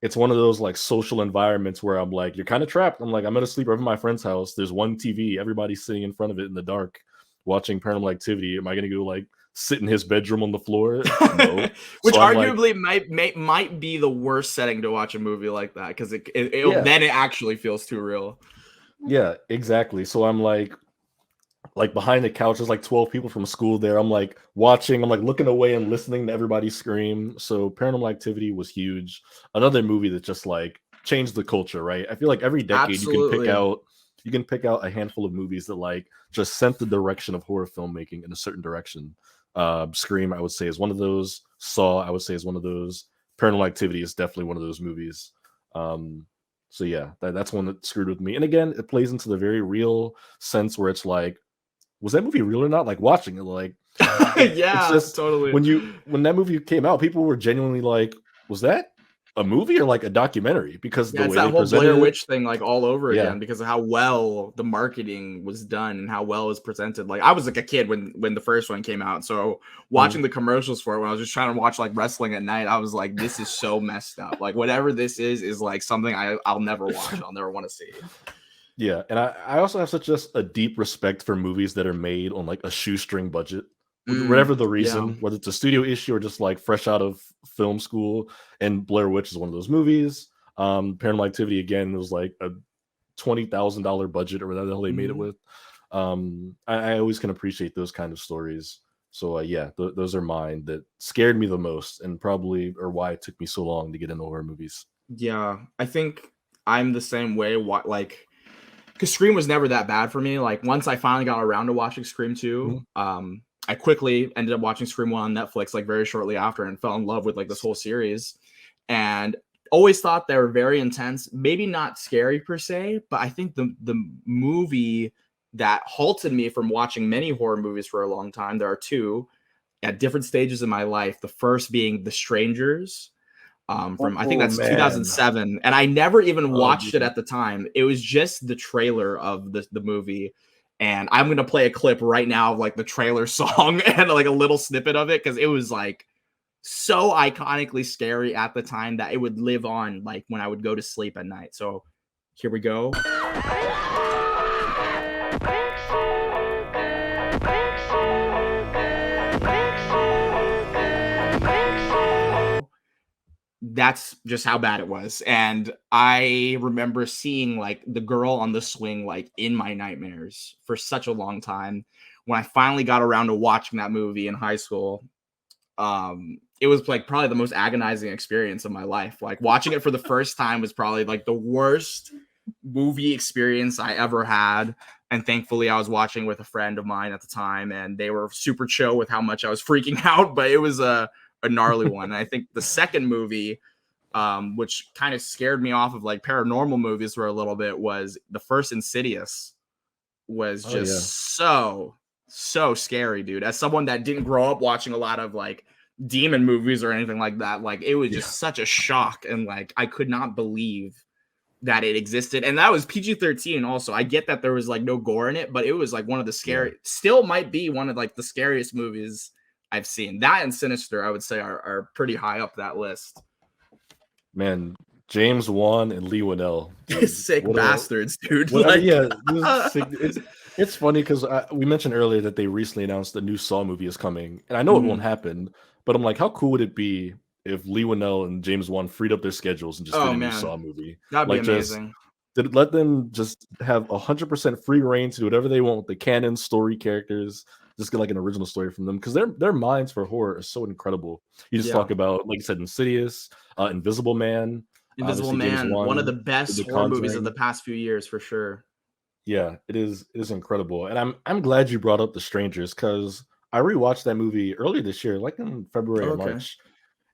it's one of those, like, social environments where I'm like, "You're kinda trapped." I'm like, "I'm gonna sleep over at my friend's house. There's one TV. Everybody's sitting in front of it in the dark watching Paranormal Activity. Am I gonna go, like, sit in his bedroom on the floor? No." Which So I'm like, arguably might be the worst setting to watch a movie like that because it'll yeah. then it actually feels too real. Yeah, exactly. So I'm like behind the couch, there's like 12 people from school there. I'm like watching, I'm like looking away and listening to everybody scream. So Paranormal Activity was huge. Another movie that just like changed the culture, right? I feel like every decade Absolutely. you can pick out a handful of movies that like just sent the direction of horror filmmaking in a certain direction. Scream, I would say, is one of those. Saw, I would say, is one of those. Paranormal Activity is definitely one of those movies. Um, so yeah, that's one that screwed with me. And again, it plays into the very real sense where it's like, was that movie real or not? Like watching it, like it's Yeah, just totally. when that movie came out, people were genuinely like, was that a movie or like a documentary? Because the Yeah, it's way that they whole presented Blair it, Witch thing, like, all over yeah. again because of how well the marketing was done and how well it was presented. Like, I was, like, a kid when the first one came out, so Mhm. watching the commercials for it when I was just trying to watch, like, wrestling at night, I was like, "This is so messed up." Like, whatever this is, like, something I'll never watch, I'll never wanna see. Yeah, and I also have such just a deep respect for movies that are made on like a shoestring budget, whatever the Yeah. reason, whether it's a studio issue or just like fresh out of film school. And Blair Witch is one of those movies. Paranormal Activity again was like a $20,000 budget or whatever the hell they made it Mhm. with. I always can appreciate those kind of stories. So yeah, those are mine that scared me the most, and probably or why it took me so long to get into horror movies. Yeah, I think I'm the same way, what like, because Scream was never that bad for me. Like once I finally got around to watching Scream 2, Mhm. I quickly ended up watching Scream 1 on Netflix like very shortly after and fell in love with like this whole series. And always thought they were very intense, maybe not scary per se, but I think the movie that halted me from watching many horror movies for a long time, there are two at different stages in my life. The first being The Strangers, from I think Oh that's man. 2007, and I never even Oh watched it man. at the time. It was just the trailer of the movie, and I'm gonna play a clip right now of like the trailer song and like a little snippet of it because it was like so iconically scary at the time that it would live on like when I would go to sleep at night. So here we go. That's just how bad it was. And I remember seeing like the girl on the swing like in my nightmares for such a long time. When I finally got around to watching that movie in high school, it was like probably the most agonizing experience of my life. Like watching it for the first time was probably like the worst movie experience I ever had. And thankfully, I was watching with a friend of mine at the time, and they were super chill with how much I was freaking out. But it was a gnarly one. And I think the second movie, which kind of scared me off of like paranormal movies for a little bit, was the first Insidious. Was Oh yeah. just so scary, dude. As someone that didn't grow up watching a lot of like demon movies or anything like that, like it was Yeah. just such a shock, and like I could not believe that it existed. And that was PG-13 also. I get that there was like no gore in it, but it was like one of the Yeah. scary, still might be one of like the scariest movies I've seen. That and Sinister, I would say, are pretty high up that list. Man, James Wan and Lee Winnell, dude. Sick bastards, dude. Whatever. Like, Yeah, this is sick. It's funny because we mentioned earlier that they recently announced the new Saw movie is coming, and I know it won't mhm. happen, but I'm like, how cool would it be if Lee Winnell and James Wan freed up their schedules and just did Oh a new man, Saw movie? that'd be Like, just amazing. did let them just have 100% free reign to do whatever they want with the canon story characters. Just get like an original story from them because their minds for horror are so incredible. You just Yeah. talk about, like you said, Insidious, Invisible Man. Invisible Obviously, James Man, one of the Wan did best The horror movies of the Conjuring. past few years for sure. Yeah, it is incredible, and I'm glad you brought up The Strangers because I rewatched that movie earlier this year, like in February Oh, or okay. March,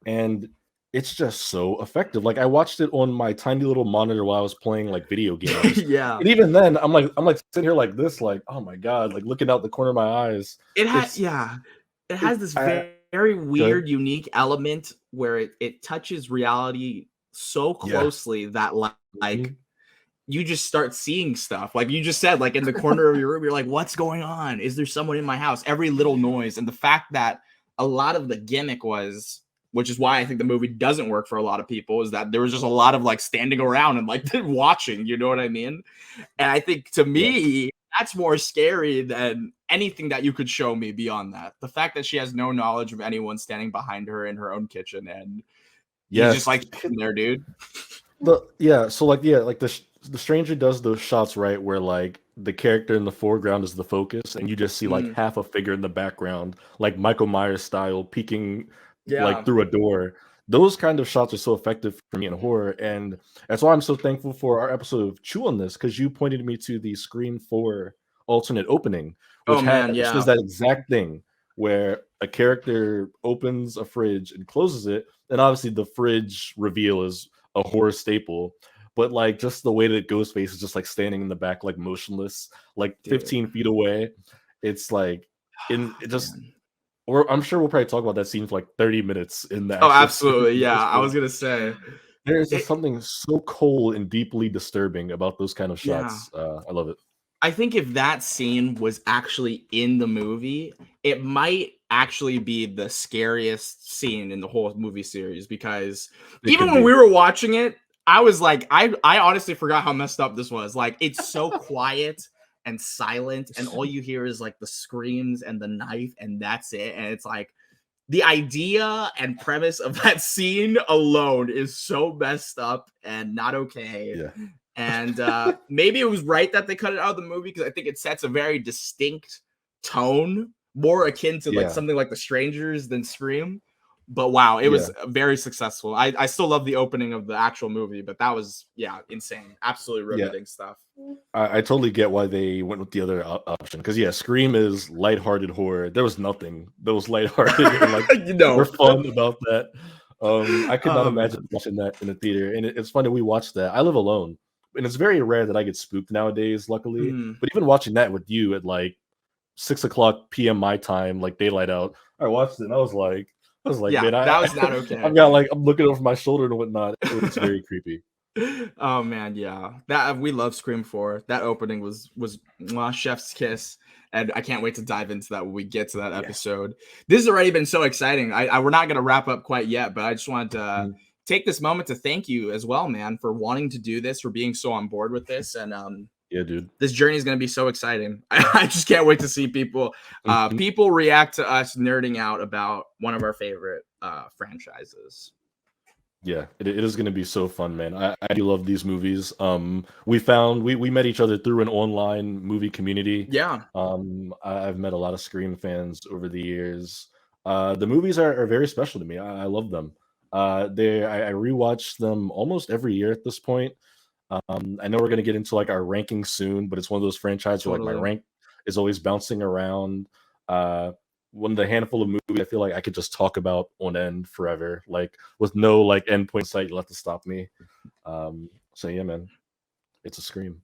and it's just so effective. Like I watched it on my tiny little monitor while I was playing like video games, Yeah. and even then, I'm like sitting here like this, like oh my god, like looking out the corner of my eyes. It had It's yeah. It it has this I very Good. weird, unique element where it touches reality so Yeah. closely that like Mhm. you just start seeing stuff. Like you just said, like in the corner of your room, you're like, what's going on? Is there someone in my house? Every little noise. And the fact that a lot of the gimmick was, which is why I think the movie doesn't work for a lot of people, is that there was just a lot of like standing around and like watching, you know what I mean? And I think to Yeah. me, that's more scary than anything that you could show me beyond that. The fact that she has no knowledge of anyone standing behind her in her own kitchen and he's just Yes. like sitting there, dude. So like like the stranger does those shots right where like the character in the foreground is the focus and you just see like Mm, half a figure in the background, like Michael Myers style peeking like yeah. through a door. Those kind of shots are so effective for me in horror, and that's why I'm so thankful for our episode of Chew on this, because you pointed me to the Scream 4 alternate opening, Oh which man, says yeah. that exact thing where a character opens a fridge and closes it, and obviously the fridge reveal is a horror staple. But like just the way that Ghostface is just like standing in the back, like motionless, like Dude. 15 feet away. It's like it just Man. or I'm sure we'll probably talk about that scene for like 30 minutes in the Oh, actual Scream absolutely. Yeah. I episode. was gonna say There's just it, something so cold and deeply disturbing about those kind of yeah. shots. I love it. I think if that scene was actually in the movie, it might actually be the scariest scene in the whole movie series because It even could when be. we were watching it, I was like, I honestly forgot how messed up this was. Like, it's so quiet and silent, and all you hear is like the screams and the knife, and that's it. And it's like the idea and premise of that scene alone is so messed up and not okay. Yeah. And maybe it was right that they cut it out of the movie because I think it sets a very distinct tone, more akin to like Yeah. something like The Strangers than Scream. But wow, it Yeah. was very successful. I still love the opening of the actual movie, but that was insane, absolutely Yeah. riveting stuff. I totally get why they went with the other option, because yeah, Scream is lighthearted horror. There was nothing that was lighthearted and like you or know, fun about that. I could not oh imagine man, watching that in a theater. And it's funny we watched that. I live alone, and it's very rare that I get spooked nowadays, luckily. mm, But even watching that with you at like 6 o'clock p.m. my time, like daylight out, I watched it and I was like, yeah, man, that was not okay. I've got like I'm looking over my shoulder and whatnot. It was very creepy. Oh man, yeah. That we love Scream 4. That opening was mwah, chef's kiss. And I can't wait to dive into that when we get to that Yeah. episode. This has already been so exciting. We're not gonna wrap up quite yet, but I just wanted to Mhm. take this moment to thank you as well, man, for wanting to do this, for being so on board with this. And Yeah, dude. this journey is gonna be so exciting. I just can't wait to see Mhm. people react to us nerding out about one of our favorite franchises. Yeah, it is gonna be so fun, man. I do love these movies. We met each other through an online movie community. Yeah, I've met a lot of Scream fans over the years. The movies are very special to me. I love them. I rewatch them almost every year at this point. I know we're gonna get into like our ranking soon, but it's one of those franchises where like my totally. rank is always bouncing around. Uh, One of the handful of movies I feel like I could just talk about on end forever, like with no like endpoint sight you'll have to stop me. So yeah, man, it's a Scream.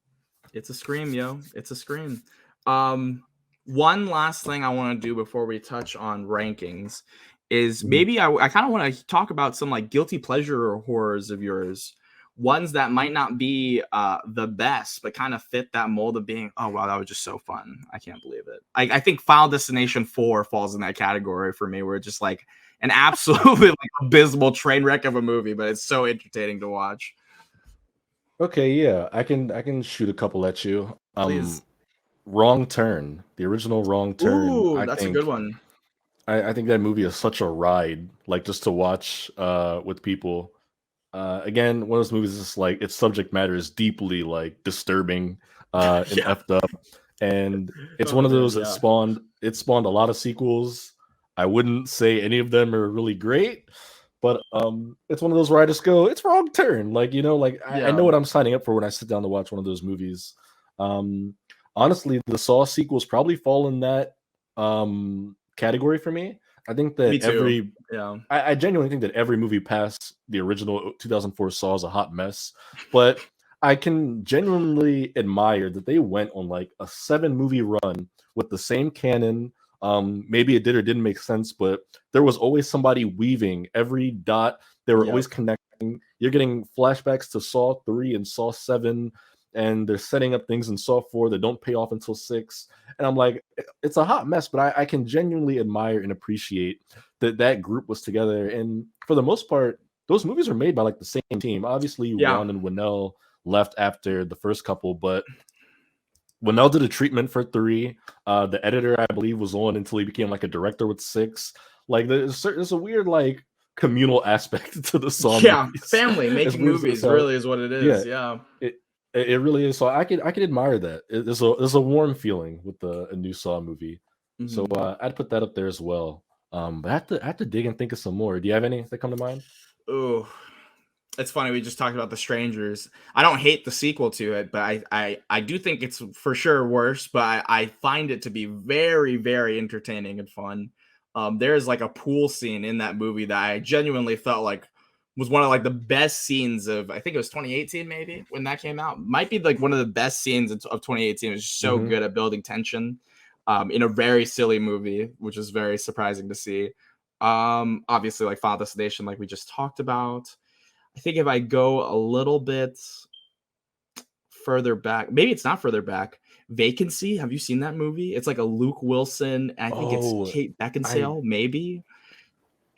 It's a Scream, yo. It's a Scream. Um, One last thing I want to do before we touch on rankings is Mhm. maybe I kind of want to talk about some like guilty pleasure horrors of yours. Ones that might not be the best, but kind of fit that mold of being, oh wow, that was just so fun. I can't believe it. I think Final Destination 4 falls in that category for me, where it's just like an absolutely like abysmal train wreck of a movie, but it's so entertaining to watch. Okay, yeah, I can shoot a couple at you. Please. Wrong Turn, the original Wrong Turn. Ooh, that's a good one. I think that movie is such a ride, like just to watch with people. Again, one of those movies is like its subject matter is deeply like disturbing and Yeah. effed up, and it's one Oh of man, those yeah. it spawned a lot of sequels. I wouldn't say any of them are really great, but it's one of those where I just go, it's Wrong Turn. Like like I Yeah. know what I'm signing up for when I sit down to watch one of those movies. Um, Honestly, the Saw sequels probably fall in that category for me. I think Me that too. Yeah. I genuinely think that every movie past the original 2004 Saw is a hot mess, but I can genuinely admire that they went on like a 7 movie run with the same canon, Maybe it did or didn't make sense, but there was always somebody weaving every dot. They were always connecting. You're getting flashbacks to Saw 3 and Saw 7, and they're setting up things in Saw 4 that don't pay off until 6. And I'm like, it's a hot mess, but I can genuinely admire and appreciate that group was together. And for the most part, those movies are made by like the same team. Obviously, Ron and Winnell left after the first couple, but Winnell did a treatment for 3. The editor, I believe, was on until he became like a director with 6. Like there's a weird like communal aspect to the Saw movies. Family making movies really is what it is. It really is. So I could admire that. There's a warm feeling with a new Saw movie. So I'd put that up there as well. But I have to dig and think of some more. Do you have any that come to mind? Oh, it's funny. We just talked about The Strangers. I don't hate the sequel to it, but I do think it's for sure worse. But I find it to be very, very entertaining and fun. There's like a pool scene in that movie that I genuinely felt like was one of like the best scenes of, I think it was 2018 maybe when that came out. Might be like one of the best scenes of 2018. It was just so good at building tension in a very silly movie, which is very surprising to see. Obviously like Final Destination, like we just talked about. I think if I go a little bit further back, maybe it's not further back, Vacancy. Have you seen that movie? It's like a Luke Wilson. I think it's Kate Beckinsale, maybe.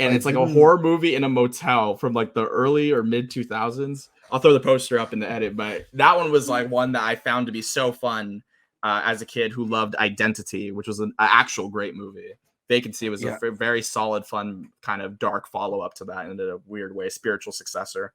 And it's like a horror movie in a motel from like the early or mid 2000s. I'll throw the poster up in the edit, but that one was like one that I found to be so fun as a kid who loved Identity, which was an actual great movie. Vacancy was a very solid, fun, kind of dark follow-up to that in a weird way, spiritual successor.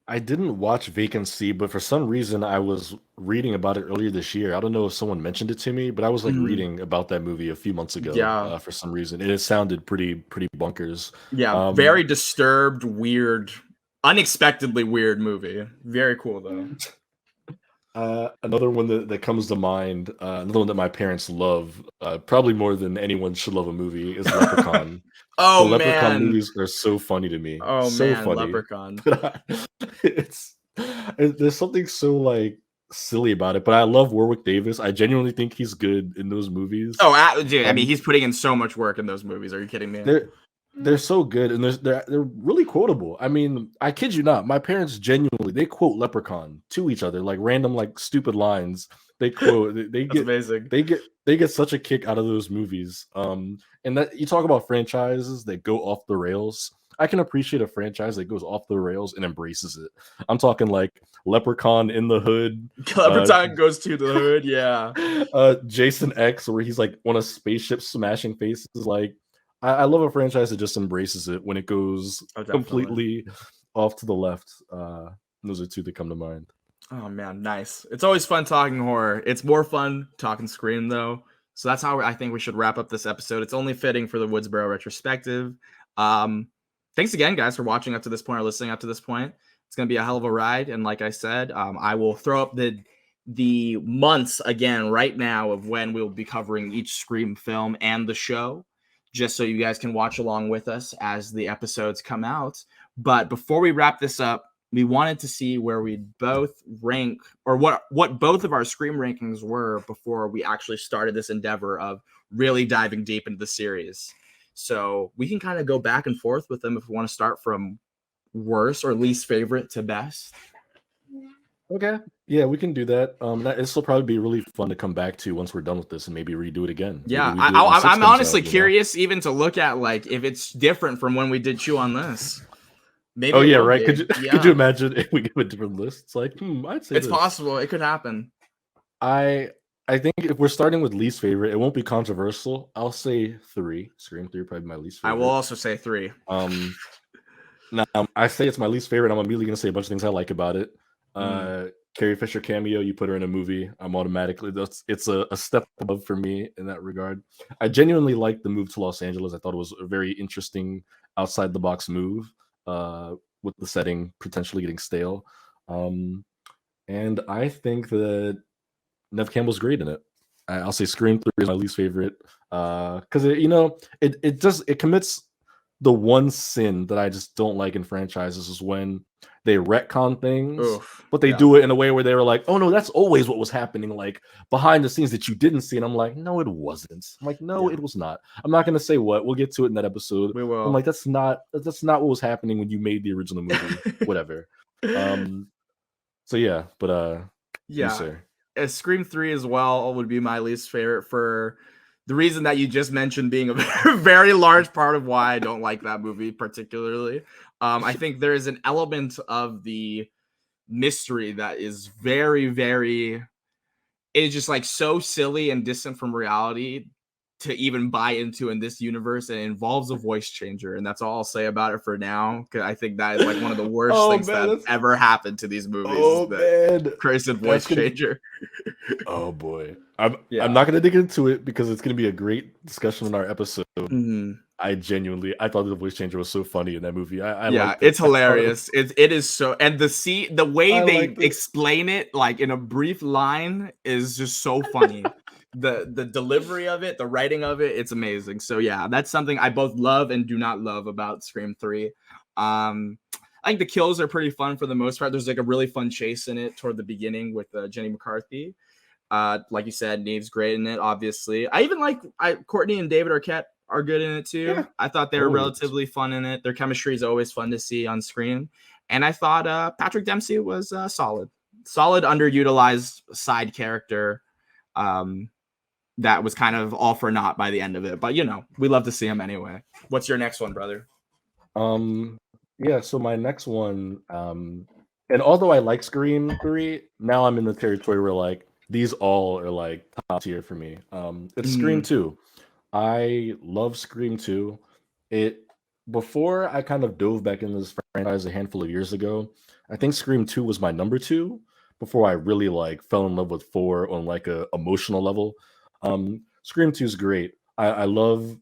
I didn't watch Vacancy, but for some reason I was reading about it earlier this year. I don't know if someone mentioned it to me, but I was like reading about that movie a few months ago for some reason. And it sounded pretty bonkers. Yeah, very disturbed, weird, unexpectedly weird movie. Very cool though. Another one that comes to mind, another one that my parents love, probably more than anyone should love a movie, is Leprechaun. The Leprechaun movies are so funny to me. Oh so man, funny. Leprechaun. There's something so like silly about it, but I love Warwick Davis. I genuinely think he's good in those movies. Oh, dude, I mean, he's putting in so much work in those movies. Are you kidding me? They're so good, and they're really quotable. I mean, I kid you not, my parents genuinely they quote Leprechaun to each other, like random, like stupid lines. They quote. They get amazing. They get such a kick out of those movies. And that you talk about franchises that go off the rails. I can appreciate a franchise that goes off the rails and embraces it. I'm talking like Leprechaun in the Hood. Leprechaun goes to the hood. Yeah. Jason X, where he's like on a spaceship smashing faces. Like, I love a franchise that just embraces it when it goes completely off to the left. Those are two that come to mind. Oh man, nice. It's always fun talking horror. It's more fun talking Scream though. So that's how I think we should wrap up this episode. It's only fitting for the Woodsboro Retrospective. Thanks again, guys, for watching up to this point or listening up to this point. It's going to be a hell of a ride. And like I said, I will throw up the months again right now of when we'll be covering each Scream film and the show, just so you guys can watch along with us as the episodes come out. But before we wrap this up, we wanted to see where we both rank, or what both of our Scream rankings were before we actually started this endeavor of really diving deep into the series. So we can kind of go back and forth with them if we want to start from worst or least favorite to best. Okay. Yeah, we can do that. This will probably be really fun to come back to once we're done with this and maybe redo it again. Yeah, I'm honestly curious even to look at like if it's different from when we did Chew on this. Maybe right. Could you imagine if we give a different list? It's like, I'd say it's possible. It could happen. I think if we're starting with least favorite, it won't be controversial. I'll say 3. Scream 3 probably my least favorite. I will also say 3. Now I say it's my least favorite. I'm immediately gonna say a bunch of things I like about it. Carrie Fisher cameo, you put her in a movie, I'm automatically it's a step above for me in that regard. I genuinely liked the move to Los Angeles. I thought it was a very interesting outside the box move. With the setting potentially getting stale. And I think that Nev Campbell's great in it. I'll say Scream 3 is my least favorite. Because it commits the one sin that I just don't like in franchises is when they retcon things, Oof. but they Yeah. do it in a way where they were like, oh no, that's always what was happening, like behind the scenes that you didn't see. And I'm like, no, it wasn't. I'm like, no, Yeah. it was not. I'm not gonna say what. We'll get to it in that episode. We I'm will. like, that's not what was happening when you made the original movie. Whatever. So yeah, but you, Yeah. sir. Scream 3 as well would be my least favorite for the reason that you just mentioned, being a very large part of why I don't like that movie particularly. I think there is an element of the mystery that is very, very, it's just like so silly and distant from reality to even buy into in this universe, and it involves a voice changer, and that's all I'll say about it for now, because I think that is like one of the worst Oh things man, that that's ever happened to these movies, is oh that man, cursed voice that's gonna. changer. Oh boy, I'm Yeah. not gonna dig into it because it's gonna be a great discussion in our episode. Mhm. I thought the voice changer was so funny in that movie. I Yeah, liked it. it's I thought hilarious. It is so, and the way I they liked it. explain it, like in a brief line, is just so funny. The delivery of it, the writing of it, it's amazing. So yeah, that's something I both love and do not love about Scream 3. I think the kills are pretty fun for the most part. There's like a really fun chase in it toward the beginning with Jenny McCarthy. Like you said, Neve's great in it, obviously. I even like Courtney and David Arquette are good in it too. Yeah, I thought they were always. relatively fun in it. Their chemistry is always fun to see on screen. And I thought Patrick Dempsey was solid. Solid, underutilized side character that was kind of all for naught by the end of it. But, you know, we love to see him anyway. What's your next one, brother? Yeah, so my next one, and although I like Scream 3, now I'm in the territory where like these all are like top tier for me. It's Scream Mm, 2. I love Scream 2. It Before I kind of dove back into this franchise a handful of years ago, I think Scream 2 was my number two before I really like fell in love with 4 on like a emotional level. Scream 2 is great. I love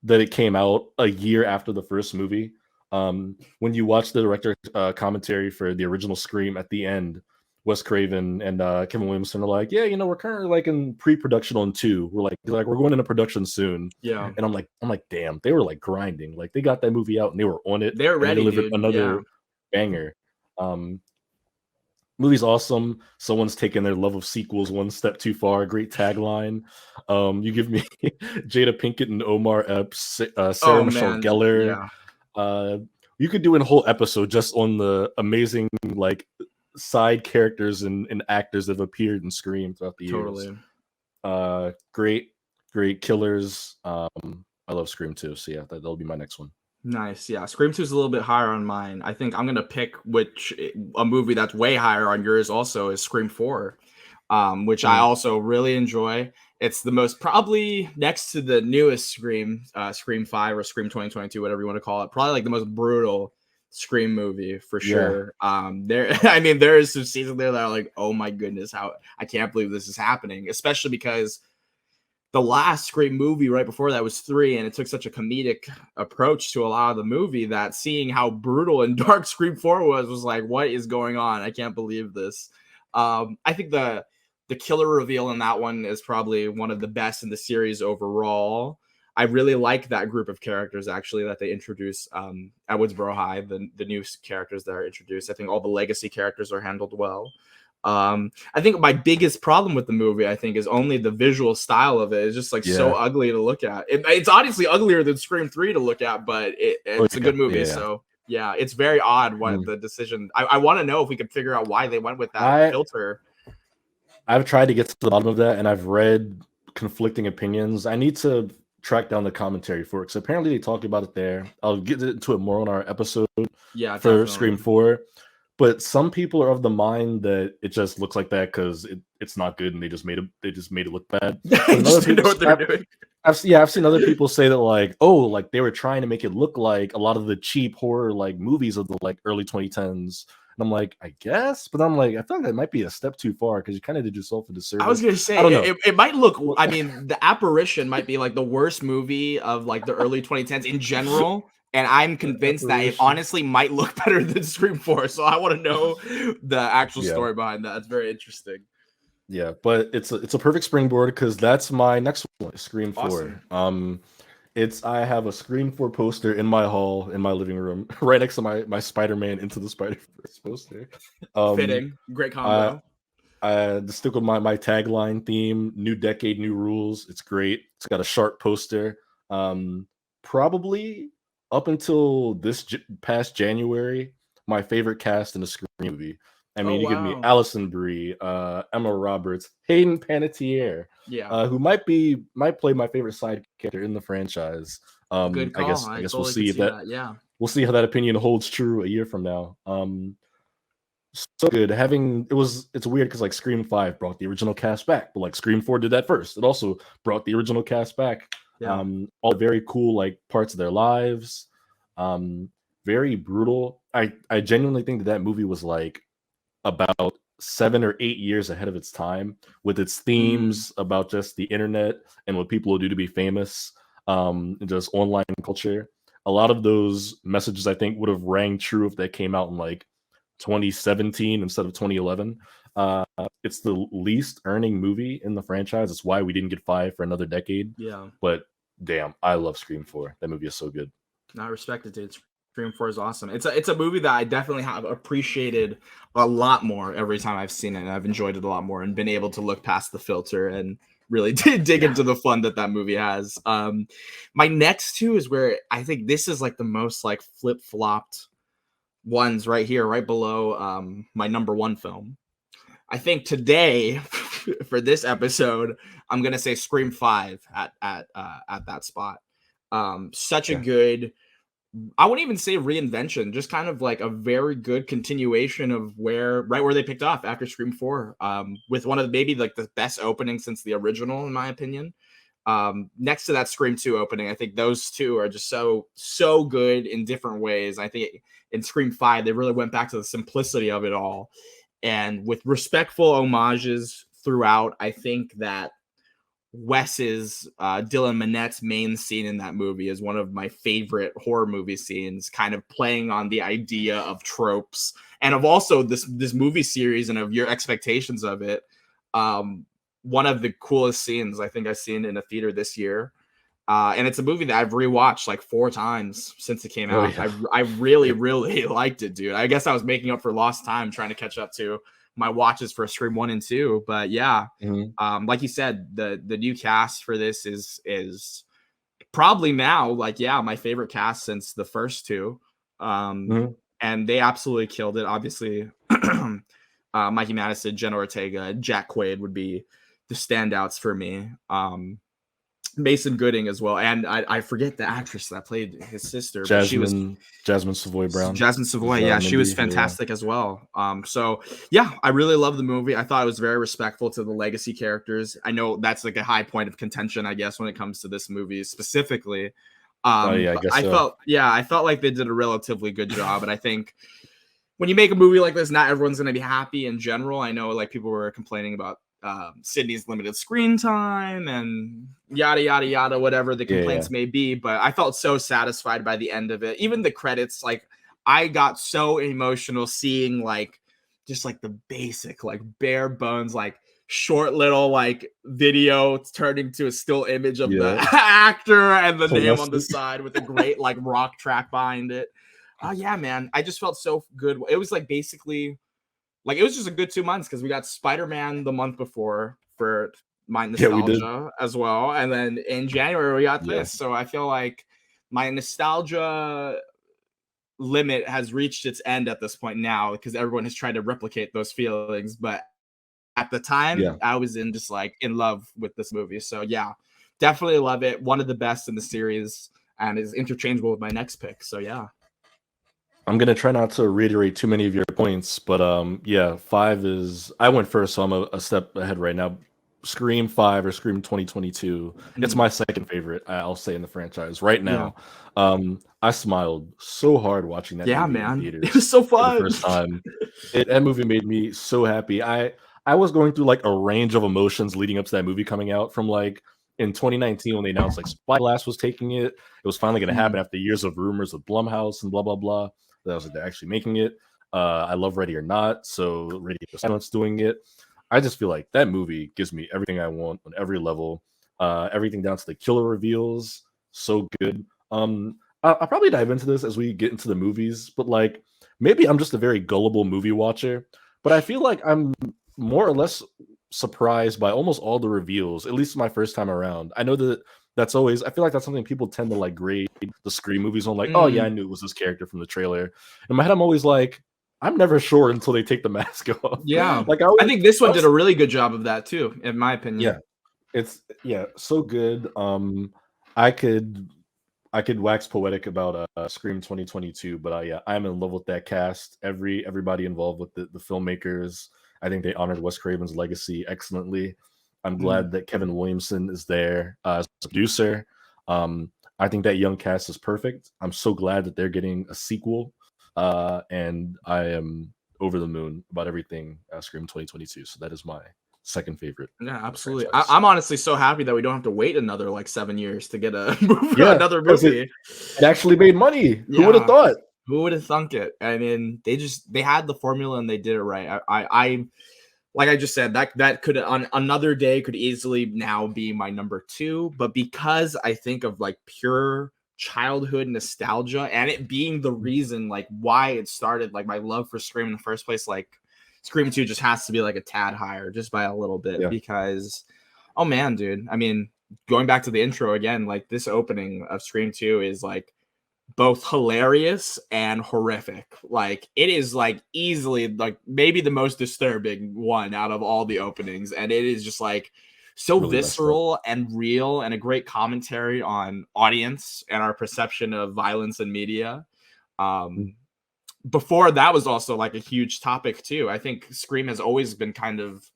that it came out a year after the first movie. When you watch the director commentary for the original Scream at the end, Wes Craven and Kevin Williamson are like, "Yeah, you know, we're currently like in pre-production on 2. We're going into production soon." yeah. And I'm like, damn, they were like grinding. Like they got that movie out and they were on it They're and they ready, delivered dude. Yeah. another banger. Um, Movie's awesome. Someone's taken their love of sequels one step too far. Great tagline. You give me Jada Pinkett and Omar Epps, Sarah Oh, Michelle man. Gellar. Yeah, You could do a whole episode just on the amazing like side characters and actors that have appeared in Scream throughout the years. totally. Great, great killers. I love Scream too. So yeah, that'll be my next one. Nice. Yeah. Scream 2 is a little bit higher on mine. I think I'm going to pick a movie that's way higher on yours also is Scream 4, which I Mm. also really enjoy. It's the most, probably next to the newest Scream, Scream 5 or Scream 2022, whatever you want to call it, probably like the most brutal Scream movie for Yeah, sure. I mean, there is some seasons there that are like, oh my goodness, how I can't believe this is happening, especially because the last Scream movie right before that was 3, and it took such a comedic approach to a lot of the movie that seeing how brutal and dark Scream 4 was like, what is going on? I can't believe this. I think the killer reveal in that one is probably one of the best in the series overall. I really like that group of characters actually that they introduce at Woodsboro High, the new characters that are introduced. I think all the legacy characters are handled well. I think my biggest problem with the movie, I think, is only the visual style of it. It's just like so yeah. ugly to look at. It's obviously uglier than Scream 3 to look at, but Oh it's a yeah, good movie. yeah. So yeah, it's very odd what Mm. the decision. I want to know if we could figure out why they went with that I filter. I've tried to get to the bottom of that, and I've read conflicting opinions. I need to track down the commentary for it because apparently they talked about it there. I'll get into it more on our episode Yeah, for Scream definitely. 4. But some people are of the mind that it just looks like that because it's not good and they just made it look bad. But I then other just didn't people know what they were doing. I've seen other people say that like, oh, like they were trying to make it look like a lot of the cheap horror like movies of the like early 2010s. And I'm like, I guess, but I'm like, I feel like that might be a step too far because you kind of did yourself a I was disservice. gonna I say don't know. it might look. Well, I mean, The Apparition might be like the worst movie of like the early 2010s in general, and I'm convinced that it apparition. honestly might look better than Scream 4. So I want to know the actual Yeah, story behind that. It's very interesting. yeah, but it's a perfect springboard because that's my next one, Scream 4. Awesome. I have a Scream 4 poster in my hall in my living room, right next to my Spider-Man Into the Spider-Verse poster. Um, Fitting, great I combo. to stick with my tagline theme, new decade, new rules. It's great. It's got a sharp poster. Um, Probably up until this past January, my favorite cast in a Scream movie. I Oh mean, you give me wow, Allison Brie, Emma Roberts, Hayden Panettiere, yeah, who might play my favorite side character in the franchise. good I call. guess I we'll totally could see if see that that. Yeah, we'll see how that opinion holds true a year from now. So good having it's weird because like Scream 5 brought the original cast back, but like Scream 4 did that first. It also brought the original cast back. yeah, All very cool like parts of their lives. Um, Very brutal. I genuinely think that movie was like about 7 or 8 years ahead of its time with its mm, themes about just the internet and what people will do to be famous, and just online culture. A lot of those messages I think would have rang true if they came out in like 2017 instead of 2011. It's the least earning movie in the franchise. It's why we didn't get five for another decade. yeah. But damn, I love Scream 4. That movie is so good. I respect it, dude. Scream 4 is awesome. It's a movie that I definitely have appreciated a lot more every time I've seen it, and I've enjoyed it a lot more and been able to look past the filter and really dig Yeah. into the fun that that movie has. My next two is where I think this is like the most like flip flopped ones right here, right below my number one film. I think today for this episode, I'm gonna say Scream 5 at that spot. Such a Yeah. good, I wouldn't even say reinvention, just kind of like a very good continuation of where they picked off after Scream 4, with one of maybe like the best openings since the original, in my opinion. Next to that Scream 2 opening, I think those two are just so good in different ways. I think in Scream 5, they really went back to the simplicity of it all. And with respectful homages throughout, I think that Wes's Dylan Minnette's main scene in that movie is one of my favorite horror movie scenes, kind of playing on the idea of tropes and of also this movie series and of your expectations of it. Um, One of the coolest scenes I think I've seen in a theater this year. And it's a movie that I've rewatched like 4 times since it came Oh out. yeah. I really, Yep. really liked it, dude. I guess I was making up for lost time trying to catch up to my watches for Scream 1 and 2. But yeah, Mhm. like you said, the new cast for this is probably now like, yeah, my favorite cast since the first two. Um, Mhm. and they absolutely killed it. Obviously, Mikey Madison, Jenna Ortega, Jack Quaid would be the standouts for me. Mason Gooding as well, and I forget the actress that played his sister, but she was Jasmine Savoy Brown Jasmine Savoy. is Yeah, she was Mindy. Yeah. fantastic as well. So yeah, I really love the movie. I thought it was very respectful to the legacy characters. I know that's like a high point of contention, I guess, when it comes to this movie specifically. Oh yeah, I But guess so. I felt like they did a relatively good job, and I think when you make a movie like this, not everyone's going to be happy in general. I know like people were complaining about Sydney's limited screen time and yada yada yada, whatever the Yeah, yeah. complaints may be. But I felt so satisfied by the end of it. Even the credits, like I got so emotional seeing like just like the basic, like bare bones, like short little like video turning to a still image of the Yeah. actor and the name on the Celeste. side with a great like rock track behind it. Oh yeah, man. I just felt so good. It was like basically like it was just a good 2 months because we got Spider-Man the month before for my Yeah, we did. nostalgia as well. And then in January we got Yeah. this. So I feel like my nostalgia limit has reached its end at this point now because everyone has tried to replicate those feelings. But at the time, Yeah. I was in just like in love with this movie. So yeah, definitely love it. One of the best in the series and is interchangeable with my next pick. So yeah. I'm gonna try not to reiterate too many of your points, but yeah, five is I went first, so I'm a step ahead right now. Scream 5 or Scream 2022. It's Mm. my second favorite, I'll say, in the franchise right Yeah. now. I smiled so hard watching that Yeah, movie in man. It was theaters so for the fun. first time. That movie made me so happy. I was going through like a range of emotions leading up to that movie coming out from like in 2019 when they announced like Spyglass was taking it. It was finally going to happen Mm. after years of rumors of Blumhouse and blah blah blah. That was like they're actually making it. I love Ready or Not, so Radio Silence doing it. I just feel like that movie gives me everything I want on every level. Everything down to the killer reveals. so good. I'll probably dive into this as we get into the movies, but like maybe I'm just a very gullible movie watcher, but I feel like I'm more or less surprised by almost all the reveals, at least my first time around. I know that that's always, I feel like that's something people tend to like grade the Scream movies on, like, oh yeah, I Mm, knew it was this character from the trailer. In my head, I'm always like, I'm never sure until they take the mask off. yeah. Like I think this I one did a was, really good job of that too, in my yeah, opinion. it's yeah, so good. I could I could wax poetic about Scream 2022, but yeah, I'm in love with that cast. Everybody involved with the filmmakers. I think they honored Wes Craven's legacy excellently. I'm Mm. glad that Kevin Williamson is there as a producer. I think that young cast is perfect. I'm so glad that they're getting a sequel, and I am over the moon about everything Scream 2022. So that is my second favorite Yeah, of the absolutely. franchise. I'm honestly so happy that we don't have to wait another like 7 years to get a Yeah, another because it movie. it actually made money. Who would have Yeah, thought? who would have thunk it? I mean, they had the formula and they did it right. I like I just said, that could on another day could easily now be my number two, but because I think of like pure childhood nostalgia and it being the reason like why it started, like my love for Scream in the first place, like Scream 2 just has to be like a tad higher just by a little bit Yeah, because oh man, dude. I mean, going back to the intro again, like this opening of Scream 2 is like both hilarious and horrific. Like it is like easily like maybe the most disturbing one out of all the openings, and it is just like so really messed up. visceral and real, and a great commentary on audience and our perception of violence in media. Mm, Um, Before that was also like a huge topic too. I think Scream has always been kind of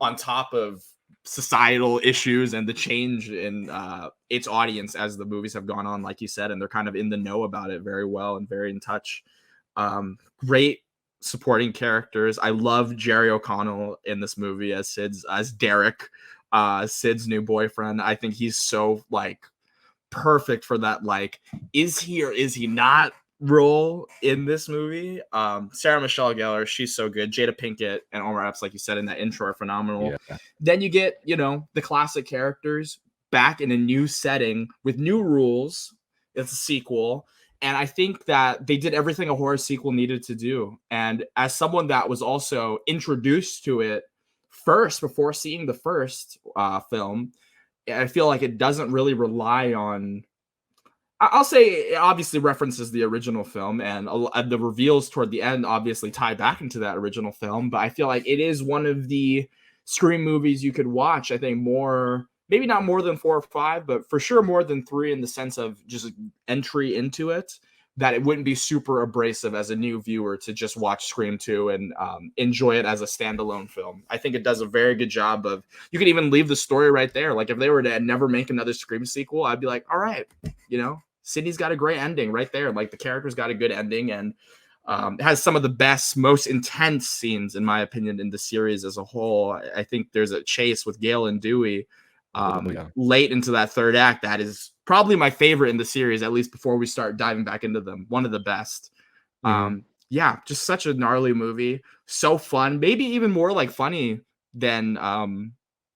on top of societal issues and the change in its audience as the movies have gone on, like you said, and they're kind of in the know about it very well and very in touch. Great supporting characters. I love Jerry O'Connell in this movie as Derek, Sid's new boyfriend. I think he's so like perfect for that, like, is he or is he not role in this movie. Sarah Michelle Gellar, she's so good. Jada Pinkett and Omar Epps, like you said in that intro, are phenomenal. yeah, Then you get, the classic characters back in a new setting with new rules. It's a sequel. And I think that they did everything a horror sequel needed to do. And as someone that was also introduced to it first before seeing the first film, I feel like it doesn't really rely on. I'll say it obviously references the original film, and the reveals toward the end obviously tie back into that original film. But I feel like it is one of the Scream movies you could watch. I think more, maybe not more than 4 or 5, but for sure more than 3 in the sense of just entry into it. That it wouldn't be super abrasive as a new viewer to just watch Scream 2 and enjoy it as a standalone film. I think it does a very good job of. You could even leave the story right there. Like if they were to never make another Scream sequel, I'd be like, all right, Sydney's got a great ending right there. Like the character's got a good ending and has some of the best, most intense scenes, in my opinion, in the series as a whole. I think there's a chase with Gale and Dewey yeah, late into that third act that is probably my favorite in the series, at least before we start diving back into them. One of the best. mhm, Yeah, just such a gnarly movie. So fun, maybe even more like funny than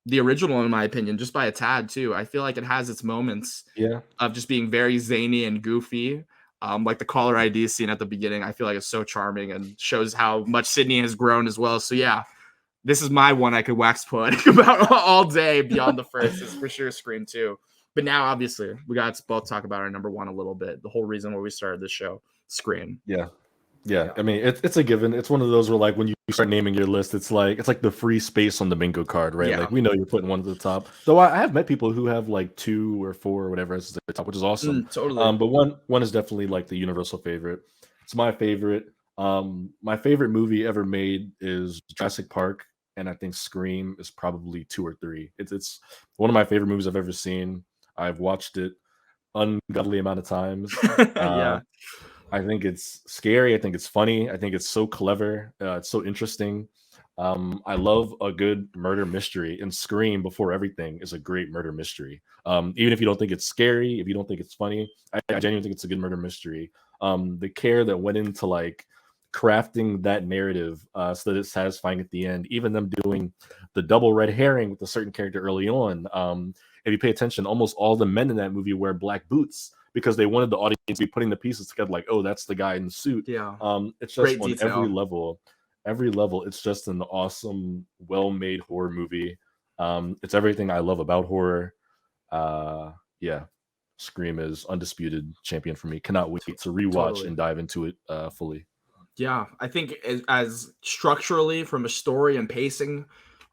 the original, in my opinion, just by a tad too. I feel like it has its moments yeah, of just being very zany and goofy. Like the caller ID scene at the beginning, I feel like it's so charming and shows how much Sydney has grown as well. So yeah, this is my one I could wax poetic about all day beyond the first. It's for sure Scream 2. But now, obviously, we got to both talk about our number one a little bit. The whole reason why we started this show, Scream. yeah, yeah. Yeah. I mean, it's a given. It's one of those where like when you start naming your list, it's like the free space on the bingo card, right? Yeah. Like we know you're putting one at the top. Though I have met people who have like 2 or 4 or whatever as their top, which is awesome. Totally. But one is definitely like the universal favorite. It's my favorite. My favorite movie ever made is Jurassic Park, and I think Scream is probably 2 or 3. It's one of my favorite movies I've ever seen. I've watched it ungodly amount of times. Uh, Yeah. I think it's scary. I think it's funny. I think it's so clever. It's so interesting. I love a good murder mystery, and Scream before everything is a great murder mystery. Even if you don't think it's scary, if you don't think it's funny, I genuinely think it's a good murder mystery. The care that went into like crafting that narrative so that it's satisfying at the end. Even them doing the double red herring with a certain character early on. If you pay attention, almost all the men in that movie wear black boots because they wanted the audience to be putting the pieces together, like, oh, that's the guy in the suit. Yeah. It's just Great on detail. every level. It's just an awesome, well-made horror movie. It's everything I love about horror. Yeah, Scream is undisputed champion for me. Cannot wait to rewatch Totally. and dive into it fully. Yeah, I think as structurally from a story and pacing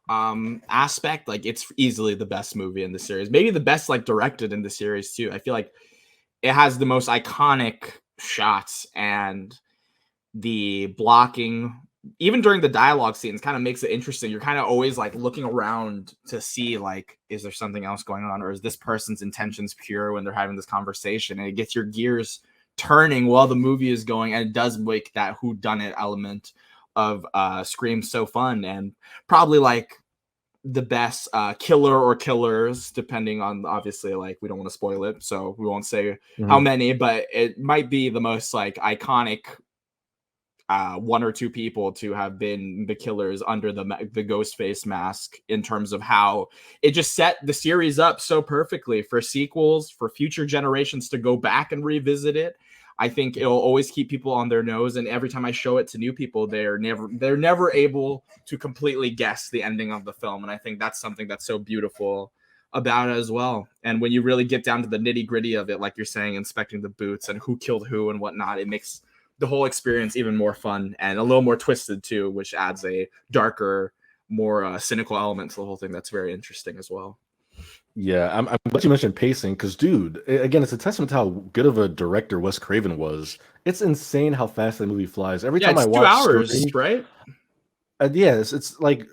aspect, like it's easily the best movie in the series. Maybe the best like directed in the series too. I feel like it has the most iconic shots, and the blocking even during the dialogue scenes kind of makes it interesting. You're kind of always like looking around to see like, is there something else going on, or is this person's intentions pure when they're having this conversation? And it gets your gears turning while the movie is going, and it does make that whodunit element of Scream so fun, and probably like the best killer or killers, depending on, obviously, like we don't want to spoil it, so we won't say how many, but it might be the most like iconic one or two people to have been the killers under the ghost face mask, in terms of how it just set the series up so perfectly for sequels, for future generations to go back and revisit it. I think it'll always keep people on their nose, and every time I show it to new people, they're never able to completely guess the ending of the film, and I think that's something that's so beautiful about it as well. And when you really get down to the nitty gritty of it, like you're saying, inspecting the boots and who killed who and whatnot, it makes the whole experience even more fun and a little more twisted too, which adds a darker, more cynical element to the whole thing. That's very interesting as well. Yeah, I'm glad you mentioned pacing because, dude, again, it's a testament to how good of a director Wes Craven was. It's insane how fast the movie flies. Every Yeah, time it's I 2 watch hours, Scream, right? yeah, it's like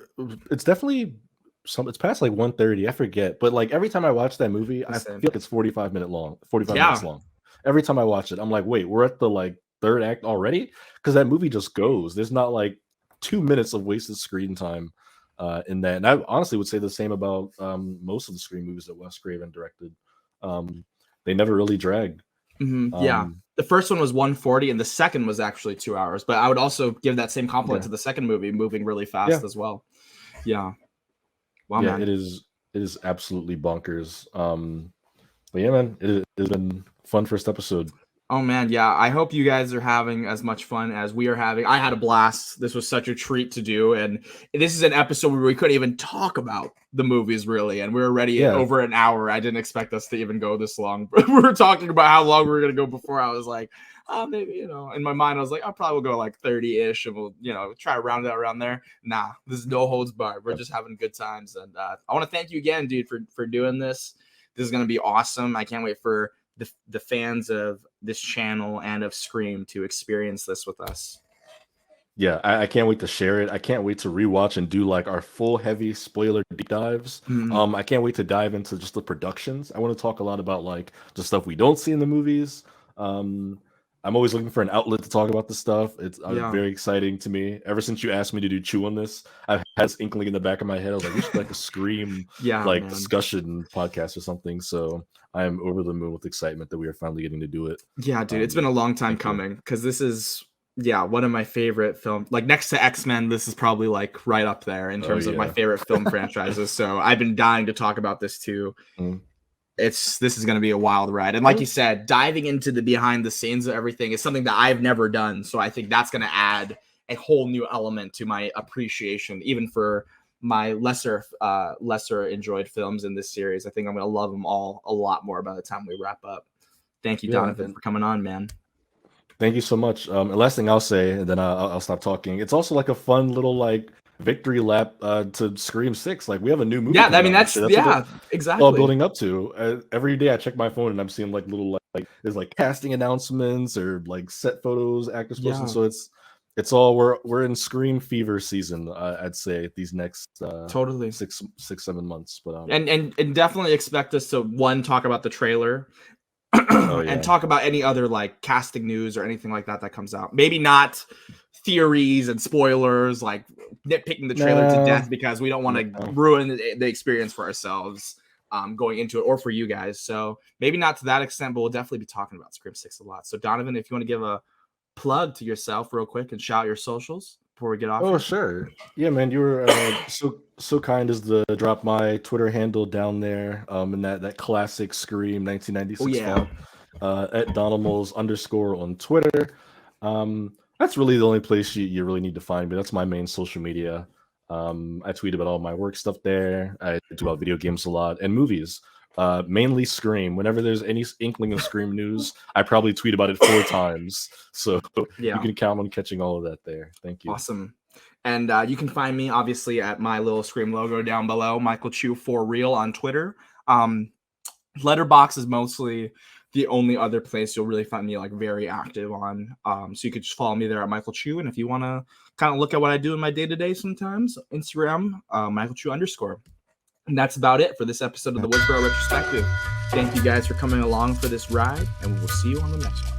it's definitely it's past like 1:30, I forget, but like every time I watch that movie, I feel Insane. like it's 45 minutes Yeah. long. Every time I watch it, I'm like, wait, we're at the like third act already? Because that movie just goes. There's not like 2 minutes of wasted screen time in that. And I honestly would say the same about most of the Scream movies that Wes Craven directed. They never really dragged. Yeah. Um, The first one was 140 and the second was actually 2 hours. But I would also give that same compliment yeah, to the second movie, moving really yeah, fast as well. Yeah. Wow, yeah. man. It is absolutely bonkers. But yeah, man, it has been fun first episode. Oh man, yeah. I hope you guys are having as much fun as we are having. I had a blast. This was such a treat to do, and this is an episode where we couldn't even talk about the movies really, and we were already Yeah, over an hour. I didn't expect us to even go this long. But we were talking about how long we were gonna go before. I was like, oh, maybe, in my mind, I was like, I'll probably go like 30-ish, and we'll, try to round it out around there. Nah, this is no holds barred. We're just having good times, and I want to thank you again, dude, for doing this. This is gonna be awesome. I can't wait for the fans of this channel and of Scream to experience this with us. yeah. I can't wait to share it. I can't wait to rewatch and do like our full heavy spoiler deep dives. I can't wait to dive into just the productions. I want to talk a lot about like the stuff we don't see in the movies. I'm always looking for an outlet to talk about this stuff. It's Yeah. very exciting to me. Ever since you asked me to do Chew on this, I've had this inkling in the back of my head. I was like, we should like a Scream Yeah, like man. discussion podcast or something. So I am over the moon with excitement that we are finally getting to do it. Yeah, dude, it's been a long time Thank you. coming, because this is, one of my favorite films. Like next to X-Men, this is probably like right up there in terms of my yeah. favorite film franchises. So I've been dying to talk about this too. Mm. This is going to be a wild ride. And like you said, diving into the behind the scenes of everything is something that I've never done. So I think that's going to add a whole new element to my appreciation, even for my lesser enjoyed films in this series. I think I'm going to love them all a lot more by the time we wrap up. Thank you, Yeah, Donovan, for coming on, man. Thank you so much. And last thing I'll say, and then I'll stop talking. It's also like a fun little like victory lap to Scream 6. Like we have a new movie Yeah, I coming mean, out next year. That's what all exactly. building up to. Every day I check my phone and I'm seeing like little like there's like casting announcements or like set photos, actors posting. Yeah, So it's all we're in Scream fever season. I'd say these next totally. 6-7 months. But And definitely expect us to talk about the trailer. oh yeah, And talk about any other like casting news or anything like that comes out. Maybe not theories and spoilers, like nitpicking the trailer to death, because we don't want to ruin the experience for ourselves going into it, or for you guys. So maybe not to that extent, but we'll definitely be talking about Scream 6 a lot. So Donovan, if you want to give a plug to yourself real quick and shout your socials before we get off Oh, here? sure. Yeah, man, you were so kind as to drop my Twitter handle down there, in that classic Scream Oh 1996 yeah. font, at Donimals _ on Twitter. That's really the only place you really need to find me. That's my main social media. I tweet about all my work stuff there. I tweet about video games a lot and movies. Mainly Scream. Whenever there's any inkling of Scream news, I probably tweet about it 4 times. So you Yeah. can count on catching all of that there. Thank you. Awesome. And you can find me obviously at my little Scream logo down below, Michael Chu for real on Twitter. Letterbox is mostly the only other place you'll really find me like very active on. So you could just follow me there at Michael Chu. And if you want to kind of look at what I do in my day-to-day sometimes, Instagram, Michael Chu _. And that's about it for this episode of the Woodsboro Retrospective. Thank you guys for coming along for this ride, and we will see you on the next one.